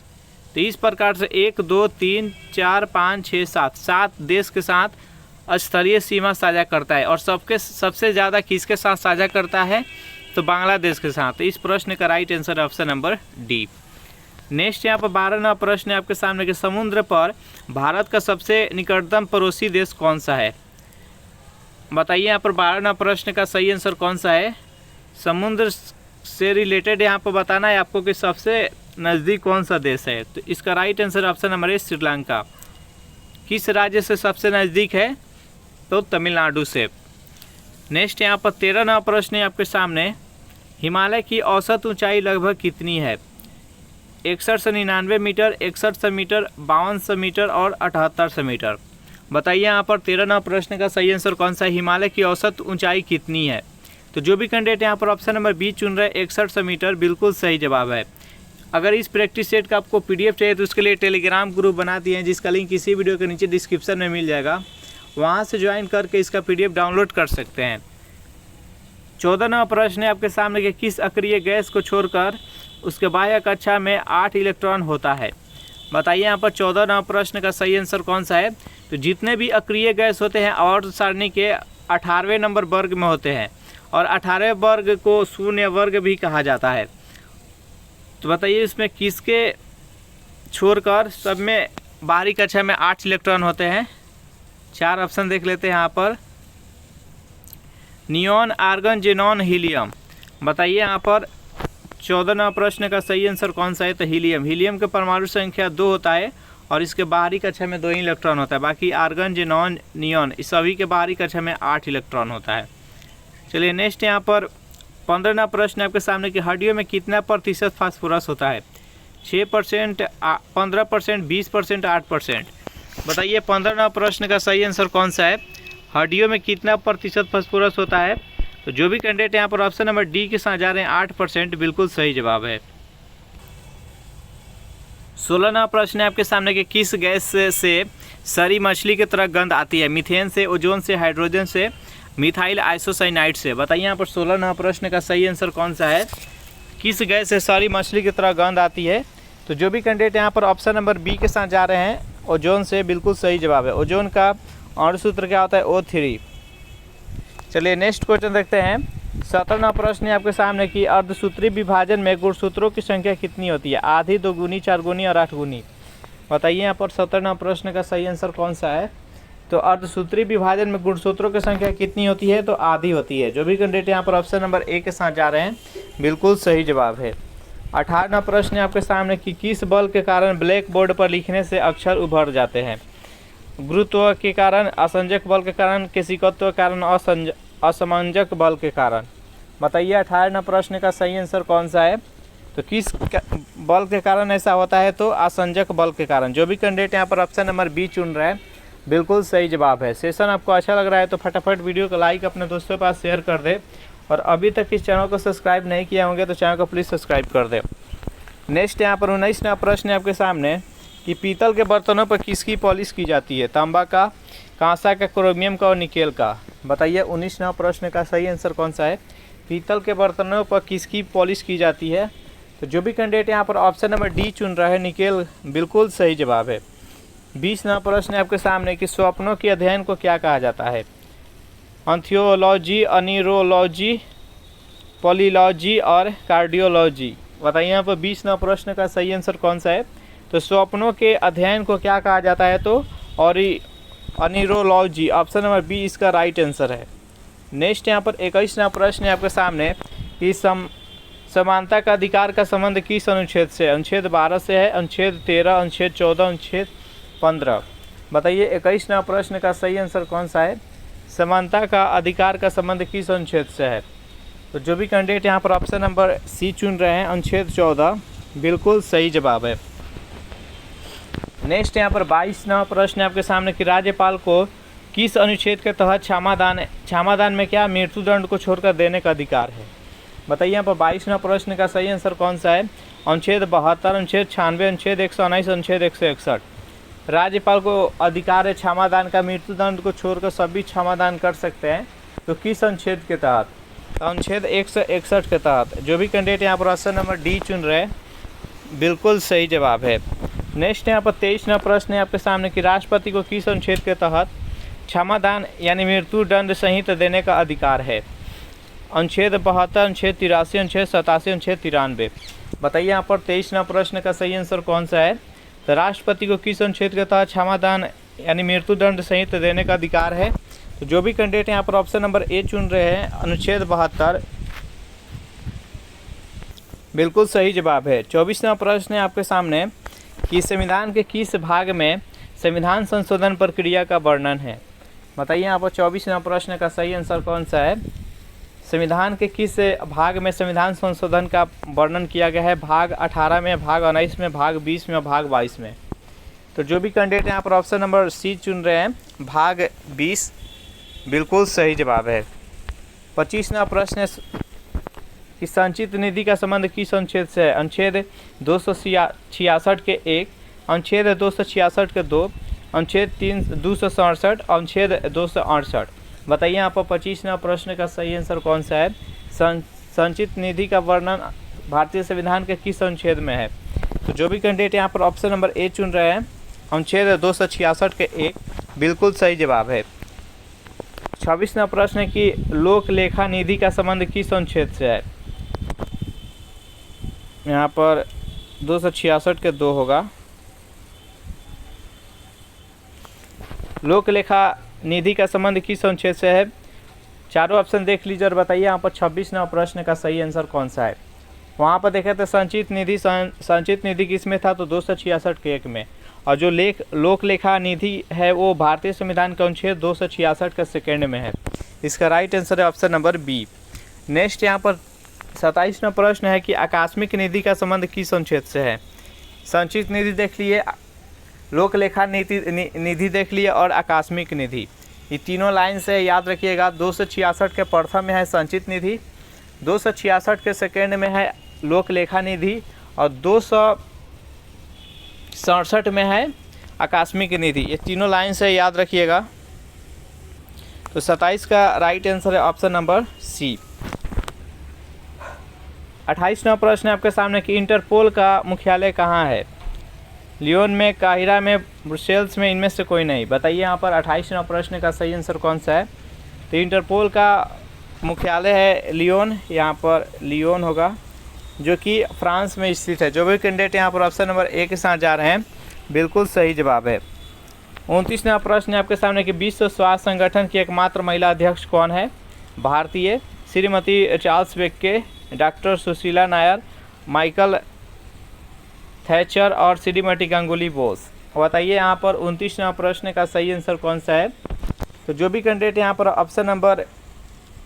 तो इस प्रकार से 1 2 3 4 5 6 7 देश के साथ स्थलीय सीमा साझा करता है। और सबसे ज़्यादा किसके साथ साझा करता है? तो बांग्लादेश के साथ। इस प्रश्न का राइट आंसर है ऑप्शन नंबर डी। नेक्स्ट यहाँ पर 12वां प्रश्न है आपके सामने कि समुद्र पर भारत का सबसे निकटतम पड़ोसी देश कौन सा है? बताइए यहाँ पर 12वां प्रश्न का सही आंसर कौन सा है? समुद्र से रिलेटेड यहाँ पर बताना है आपको कि सबसे नज़दीक कौन सा देश है। तो इसका राइट आंसर ऑप्शन नंबर ए श्रीलंका। किस राज्य से सबसे नज़दीक है? तो तमिलनाडु से। नेक्स्ट यहाँ पर 13वां प्रश्न है आपके सामने, हिमालय की औसत ऊंचाई लगभग कितनी है? 61 से 99 मीटर, 61 मीटर, 52 मीटर और 78 मीटर। बताइए यहाँ पर 13वां प्रश्न का सही आंसर कौन सा है? हिमालय की औसत ऊंचाई कितनी है? तो जो भी कैंडिडेट यहाँ पर ऑप्शन नंबर बी चुन रहे हैं 61 मीटर, बिल्कुल सही जवाब है। अगर इस प्रैक्टिस सेट का आपको पीडीएफ चाहिए तो उसके लिए टेलीग्राम ग्रुप बना दिए हैं, जिसका लिंक इसी वीडियो के नीचे डिस्क्रिप्शन में मिल जाएगा। वहाँ से ज्वाइन करके इसका पीडीएफ डाउनलोड कर सकते हैं। 14वां प्रश्न है आपके सामने कि किस अक्रिय गैस को छोड़कर उसके बाह्य कक्षा में 8 इलेक्ट्रॉन होता है? बताइए यहाँ पर 14वां प्रश्न का सही आंसर कौन सा है? तो जितने भी अक्रिय गैस होते हैं आवर्त सारणी के 18वें नंबर वर्ग में होते हैं, और 18वें वर्ग को शून्य वर्ग भी कहा जाता है। तो बताइए इसमें किसके छोड़कर सब में बाहरी कक्षा में 8 इलेक्ट्रॉन होते हैं? 4 ऑप्शन देख लेते हैं यहाँ पर। Neon, argon, xenon, helium. बताइए यहाँ पर 14वां प्रश्न का सही आंसर कौन सा है? तो हीलियम। हीलियम का परमाणु संख्या 2 होता है और इसके बाहरी कक्षा में 2 ही इलेक्ट्रॉन होता है। बाकी आर्गन, जेनॉन, नियॉन इस सभी के बाहरी कक्षा में 8 इलेक्ट्रॉन होता है। चलिए नेक्स्ट यहाँ पर 15वां प्रश्न आपके सामने कि हड्डियों में कितना प्रतिशत फास्फोरस होता है? 6%, 15%, 20%, 8%। बताइए 15वां प्रश्न का सही आंसर कौन सा है? हड्डियों में कितना प्रतिशत फास्फोरस होता है? तो जो भी कैंडिडेट यहाँ पर ऑप्शन नंबर डी के साथ जा रहे हैं 8%, बिल्कुल सही जवाब है। 16वां प्रश्न है आपके सामने कि किस गैस से सरी मछली की तरह गंध आती है? मीथेन से, ओजोन से, हाइड्रोजन से, मिथाइल आइसोसाइनाइड से। बताइए यहाँ पर 16वां प्रश्न का सही आंसर कौन सा है? किस गैस से सारी मछली की तरह गंध आती है? तो जो भी कैंडिडेट यहाँ पर ऑप्शन नंबर बी के साथ जा रहे हैं ओजोन से, बिल्कुल सही जवाब है। ओजोन का अणु सूत्र क्या होता है? O3। चलिए नेक्स्ट क्वेश्चन देखते हैं। 17वां प्रश्न है आपके सामने कि अर्धसूत्री विभाजन में गुणसूत्रों की संख्या कितनी होती है? आधी, 2 गुनी, 4 गुनी और 8 गुनी। बताइए यहाँ पर 17वां प्रश्न का सही आंसर कौन सा है? तो अर्धसूत्री विभाजन में गुणसूत्रों की संख्या कितनी होती है? तो आधी होती है। जो भी कैंडिडेट यहाँ पर ऑप्शन नंबर ए के साथ जा रहे हैं, बिल्कुल सही जवाब है। 18वां प्रश्न है आपके सामने कि किस बल के कारण ब्लैक बोर्ड पर लिखने से अक्षर उभर जाते हैं? गुरुत्व के कारण, असंजक बल के कारण, केशिकत्व के कारण, असमंजक बल के कारण। बताइए 18वां प्रश्न का सही आंसर कौन सा है? तो किस बल के कारण ऐसा होता है? तो असंजक बल के कारण। जो भी कैंडिडेट यहाँ पर ऑप्शन नंबर बी चुन रहे हैं, बिल्कुल सही जवाब है। सेशन आपको अच्छा लग रहा है तो फटाफट वीडियो को लाइक अपने दोस्तों के पास शेयर कर दे, और अभी तक इस चैनल को सब्सक्राइब नहीं किया होंगे तो चैनल को प्लीज़ सब्सक्राइब कर दे। नेक्स्ट यहाँ पर 19वां प्रश्न है आपके सामने कि पीतल के बर्तनों पर किसकी पॉलिश की जाती है? तांबा का, कांसा का, क्रोमियम का और निकेल का। बताइए 19वां प्रश्न का सही आंसर कौन सा है? पीतल के बर्तनों पर किसकी पॉलिश की जाती है? तो जो भी कैंडिडेट यहाँ पर ऑप्शन नंबर डी चुन रहा है, निकेल, बिल्कुल सही जवाब है। 20वां प्रश्न है आपके सामने कि स्वप्नों के अध्ययन को क्या कहा जाता है? एंथियोलॉजी, अनिरोलॉजी, पॉलिलॉजी और कार्डियोलॉजी। बताइए यहाँ पर 20वां प्रश्न का सही आंसर कौन सा है? तो स्वप्नों के अध्ययन को क्या कहा जाता है? तो और अनिरोलॉजी, ऑप्शन नंबर बी इसका राइट आंसर है। नेक्स्ट यहाँ पर 21वां प्रश्न है आपके सामने कि समानता का अधिकार का संबंध किस अनुच्छेद से? अनुच्छेद 12 से है, अनुच्छेद 13, अनुच्छेद 14, अनुच्छेद 15। बताइए 21वां प्रश्न का सही आंसर कौन सा है? समानता का अधिकार का संबंध किस अनुच्छेद से है? तो जो भी कैंडिडेट यहाँ पर ऑप्शन नंबर सी चुन रहे हैं, अनुच्छेद 14, बिल्कुल सही जवाब है। नेक्स्ट यहाँ पर 22वां प्रश्न है आपके सामने कि राज्यपाल को किस अनुच्छेद के तहत क्षमादान में क्या मृत्युदंड को छोड़कर देने का अधिकार है? बताइए यहाँ पर 22वां प्रश्न का सही आंसर कौन सा है? अनुच्छेद 72, अनुच्छेद 96, अनुच्छेद 119, अनुच्छेद 161। राज्यपाल को अधिकार है क्षमादान का, मृत्युदंड को छोड़कर सभी क्षमादान कर सकते हैं। तो किस अनुच्छेद के तहत? तो अनुच्छेद 161 के तहत जो भी कैंडिडेट यहाँ पर ऑप्शन नंबर डी चुन रहे हैं, बिल्कुल सही जवाब है। नेक्स्ट यहाँ पर 23वां प्रश्न है आपके सामने कि राष्ट्रपति को किस अनुच्छेद के तहत क्षमादान यानी मृत्यु दंड संहित देने का अधिकार है? अनुच्छेद 72, अनुच्छेद 83, अनुच्छेद 87, अनुच्छेद 93। बताइए यहाँ पर 23वां प्रश्न का सही आंसर कौन सा है? तो राष्ट्रपति को किस अनुच्छेद के तहत क्षमादान यानी मृत्यु दंड संहित देने का अधिकार है? तो जो भी कैंडिडेट यहाँ पर ऑप्शन नंबर ए चुन रहे हैं, अनुच्छेद 72, बिल्कुल सही जवाब है। 24वां प्रश्न है आपके सामने कि संविधान के किस भाग में संविधान संशोधन प्रक्रिया का वर्णन है? बताइए यहाँ पर 24वां प्रश्न का सही आंसर कौन सा है? संविधान के किस भाग में संविधान संशोधन का वर्णन किया गया है? भाग 18 में, भाग 19 में, भाग 20 में, भाग 22 में। तो जो भी कैंडिडेट यहाँ पर ऑप्शन नंबर सी चुन रहे हैं, भाग 20, बिल्कुल सही जवाब है। 25वां प्रश्न है कि संचित निधि का संबंध किस अनुच्छेद से है? अनुच्छेद 266 के 1, अनुच्छेद 266 के 2, अनुच्छेद 267, अनुच्छेद 268। बताइए यहाँ पर 25वां प्रश्न का सही आंसर कौन सा है? संचित निधि का वर्णन भारतीय संविधान के किस अनुच्छेद में है? तो जो भी कैंडिडेट यहाँ पर ऑप्शन नंबर ए चुन रहे हैं, अनुच्छेद 266 के 1, बिल्कुल सही जवाब है। 26वां प्रश्न है कि लोक लेखा निधि का संबंध किस अनुच्छेद से है? यहाँ पर 266 के 2 होगा। लोक लेखा निधि का संबंध किस अनुच्छेद से है? चारों ऑप्शन देख लीजिए और बताइए यहाँ पर 26वां प्रश्न का सही आंसर कौन सा है? वहाँ पर देखा था संचित निधि किस में था? तो 266 के 1 में। और जो लोक लेखा निधि है वो भारतीय संविधान का अनुच्छेद 266 का सेकेंड में है। इसका राइट आंसर है ऑप्शन नंबर बी। नेक्स्ट यहाँ पर 27वां प्रश्न है कि आकस्मिक निधि का संबंध किस अनुच्छेद से है? संचित निधि देख लिए, लोक लेखा निधि देख लिए और आकस्मिक निधि, ये तीनों लाइन से याद रखिएगा। 266 के प्रथम में है संचित निधि, 266 के सेकेंड में है लोक लेखा निधि और 267 में है आकस्मिक निधि। ये तीनों लाइन से याद रखिएगा। तो 27 का राइट आंसर है ऑप्शन नंबर सी। 28वां प्रश्न है आपके सामने कि इंटरपोल का मुख्यालय कहाँ है? लियोन में, काहिरा में, ब्रुसेल्स में, इनमें से कोई नहीं। बताइए यहाँ पर 28वां प्रश्न का सही आंसर कौन सा है? तो इंटरपोल का मुख्यालय है लियोन, यहाँ पर लियोन होगा, जो कि फ्रांस में स्थित है। जो भी कैंडिडेट यहाँ पर ऑप्शन नंबर ए के साथ जा रहे हैं, बिल्कुल सही जवाब है। 29वां प्रश्न है आपके सामने कि विश्व स्वास्थ्य संगठन की एकमात्र महिला अध्यक्ष कौन है? भारतीय, Shrimati Charles Becke, doctor Sushila Nayar, Michael Thatcher और श्रीमती गांगुली बोस। बताइए यहाँ पर 29वां प्रश्न का सही आंसर कौन सा है? तो जो भी कैंडिडेट यहाँ पर ऑप्शन नंबर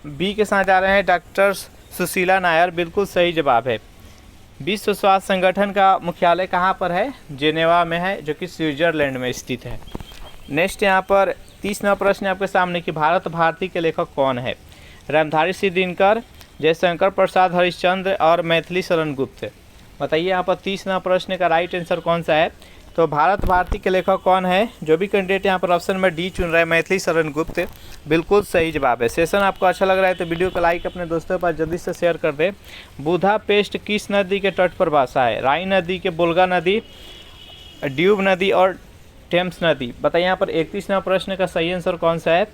बी के साथ जा रहे हैं, डॉक्टर सुशीला नायर, बिल्कुल सही जवाब है। विश्व स्वास्थ्य संगठन का मुख्यालय कहाँ पर है? जेनेवा में है, जो कि स्विट्जरलैंड में स्थित है। नेक्स्ट यहाँ पर 30वां प्रश्न आपके सामने कि भारत भारती के लेखक कौन है? रामधारी सिंह दिनकर, जयशंकर प्रसाद हरिश्चंद्र और मैथिली शरण गुप्त। बताइए यहाँ पर 30वां प्रश्न का राइट आंसर कौन सा है? तो भारत भारती के लेखक कौन है? जो भी कैंडिडेट यहाँ पर ऑप्शन नंबर डी चुन रहा है, मैथिली शरण गुप्त, बिल्कुल सही जवाब है। सेशन आपको अच्छा लग रहा है तो वीडियो को लाइक अपने दोस्तों के पास जल्दी से शेयर कर दें। बुदापेस्ट किस नदी के तट पर बसा है? राइन नदी के, वोल्गा नदी, ड्यूब नदी और टेम्स नदी। बताइए यहाँ पर 31वां प्रश्न का सही आंसर कौन सा है?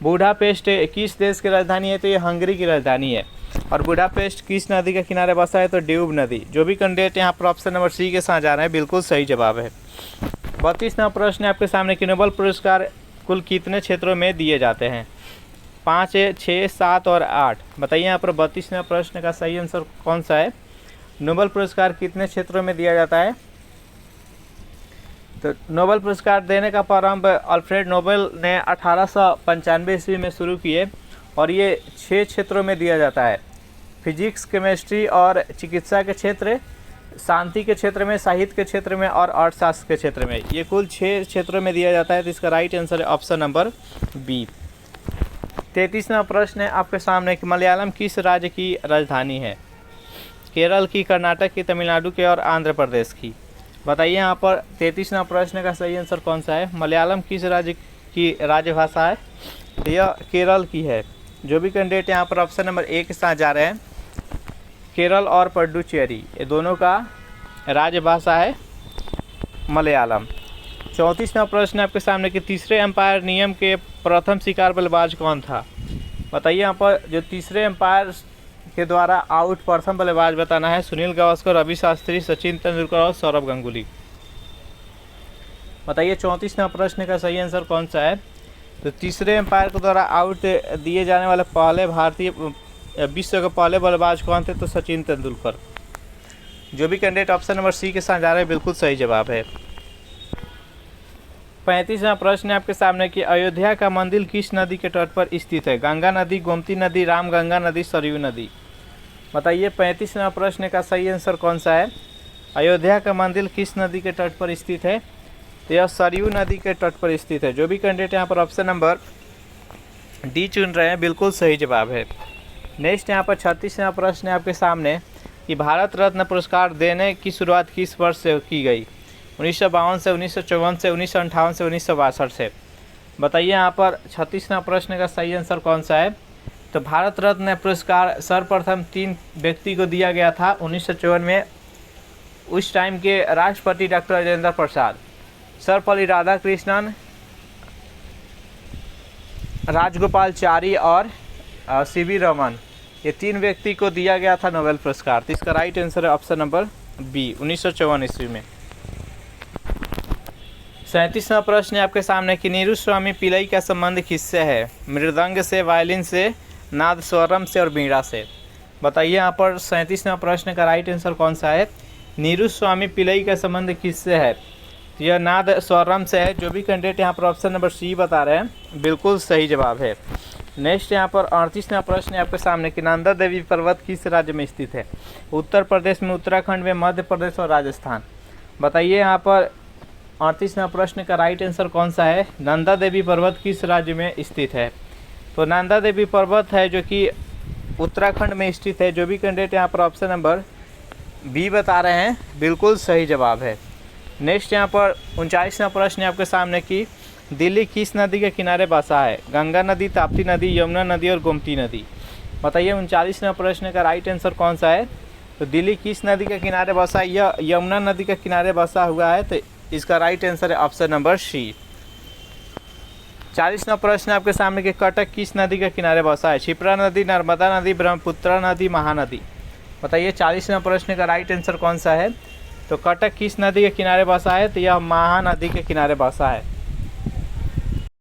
बुडापेस्ट किस देश की राजधानी है? तो ये हंगरी की राजधानी है। और बुडापेस्ट किस नदी के किनारे बसा है? तो ड्यूब नदी। जो भी कैंडिडेट यहाँ पर ऑप्शन नंबर सी के साथ जा रहे हैं, बिल्कुल सही जवाब है। 32वां प्रश्न है आपके सामने कि नोबेल पुरस्कार कुल कितने क्षेत्रों में दिए जाते हैं? 5, 6, 7 और 8। बताइए यहाँ पर 32वां प्रश्न का सही आंसर कौन सा है? नोबेल पुरस्कार कितने क्षेत्रों में दिया जाता है? तो नोबेल पुरस्कार देने का प्रारंभ अल्फ्रेड नोबेल ने 1895 ईस्वी में शुरू किए और ये 6 क्षेत्रों में दिया जाता है। फिजिक्स, केमिस्ट्री और चिकित्सा के क्षेत्र, शांति के क्षेत्र में, साहित्य के क्षेत्र में और अर्थशास्त्र के क्षेत्र में। ये कुल 6 क्षेत्रों में दिया जाता है। तो इसका राइट आंसर है ऑप्शन नंबर बी। 33वां प्रश्न है आपके सामने कि मलयालम किस राज्य की राजधानी है? केरल की, कर्नाटक की, तमिलनाडु के और आंध्र प्रदेश की। बताइए यहाँ पर 33वां प्रश्न का सही आंसर कौन सा है? मलयालम किस राज्य की राजभाषा है? यह केरल की है। जो भी कैंडिडेट यहाँ पर ऑप्शन नंबर ए के साथ जा रहे हैं, केरल और पुडुचेरी ये दोनों का राजभाषा है मलयालम। 34वां प्रश्न आपके सामने कि तीसरे अंपायर नियम के प्रथम शिकार बल्लेबाज कौन था? बताइए यहाँ पर जो तीसरे अंपायर के द्वारा आउट प्रथम बल्लेबाज बताना है। सुनील गावस्कर, रवि शास्त्री, सचिन तेंदुलकर और सौरभ गांगुली। बताइए 34वां प्रश्न का सही आंसर कौन सा है? तो तीसरे अंपायर के द्वारा आउट दिए जाने वाले पहले भारतीय विश्व के पहले बल्लेबाज कौन थे? तो सचिन तेंदुलकर। जो भी कैंडिडेट ऑप्शन नंबर सी के साथ जा रहे हैं बिल्कुल सही जवाब है। 35वां प्रश्न है आपके सामने कि अयोध्या का मंदिर किस नदी के तट पर स्थित है? गंगा नदी, गोमती नदी, रामगंगा नदी, सरयू नदी। बताइए 35वां प्रश्न का सही आंसर कौन सा है? अयोध्या का मंदिर किस नदी के तट पर स्थित है? तो यह सरयू नदी के तट पर स्थित है। जो भी कैंडिडेट यहाँ पर ऑप्शन नंबर डी चुन रहे हैं बिल्कुल सही जवाब है। नेक्स्ट यहाँ पर 36वां प्रश्न है आपके सामने कि भारत रत्न पुरस्कार देने की शुरुआत किस वर्ष से की गई? 1952 से, 1954 से, 1958 से, 1962 से। बताइए यहाँ पर 36वां प्रश्न का सही आंसर कौन सा है? तो भारत रत्न पुरस्कार सर्वप्रथम 3 व्यक्ति को दिया गया था 1954 में। उस टाइम के राष्ट्रपति डॉक्टर राजेंद्र प्रसाद, सर्वपल्ली राधाकृष्णन, राजगोपालचारी और सीवी रमन, ये 3 व्यक्ति को दिया गया था नोबेल पुरस्कार। तो इसका राइट आंसर है ऑप्शन नंबर बी, 1954 ईस्वी में। 37वां प्रश्न है आपके सामने कि नीरू स्वामी पिल्लई का संबंध किससे है? मृदंग से, वायलिन से, नादस्वरम से और बीड़ा से। बताइए यहाँ पर 37वां प्रश्न का राइट आंसर कौन सा है? नीरू स्वामी पिल्लई का संबंध किससे है? तो यह नादस्वरम से है। जो भी कैंडिडेट यहाँ पर ऑप्शन नंबर सी बता रहे हैं बिल्कुल सही जवाब है। नेक्स्ट यहाँ पर 38वां प्रश्न है आपके सामने कि नंदा देवी पर्वत किस राज्य में स्थित है? उत्तर प्रदेश में, उत्तराखंड में, मध्य प्रदेश और राजस्थान। बताइए यहाँ पर 38वां प्रश्न का राइट आंसर कौन सा है? नंदा देवी पर्वत किस राज्य में स्थित है? तो नंदा देवी पर्वत है जो कि उत्तराखंड में स्थित है। जो भी कैंडिडेट यहाँ पर ऑप्शन नंबर बी बता रहे हैं बिल्कुल सही जवाब है। नेक्स्ट यहाँ पर 39वां प्रश्न है आपके सामने कि दिल्ली किस नदी के किनारे बसा है? गंगा नदी, ताप्ती नदी, यमुना नदी और गोमती नदी। बताइए 39वां प्रश्न का राइट आंसर कौन सा है? तो दिल्ली किस नदी के किनारे बसा है? यह यमुना नदी के किनारे बसा हुआ है। तो इसका राइट आंसर है ऑप्शन नंबर सी। 40वां प्रश्न आपके सामने कि कटक किस नदी के किनारे बसा है? क्षिप्रा नदी, नर्मदा नदी, ब्रह्मपुत्र नदी, महानदी। बताइए 40वां प्रश्न का राइट आंसर कौन सा है? तो कटक किस नदी के किनारे बसा है? तो यह महानदी के किनारे बसा है।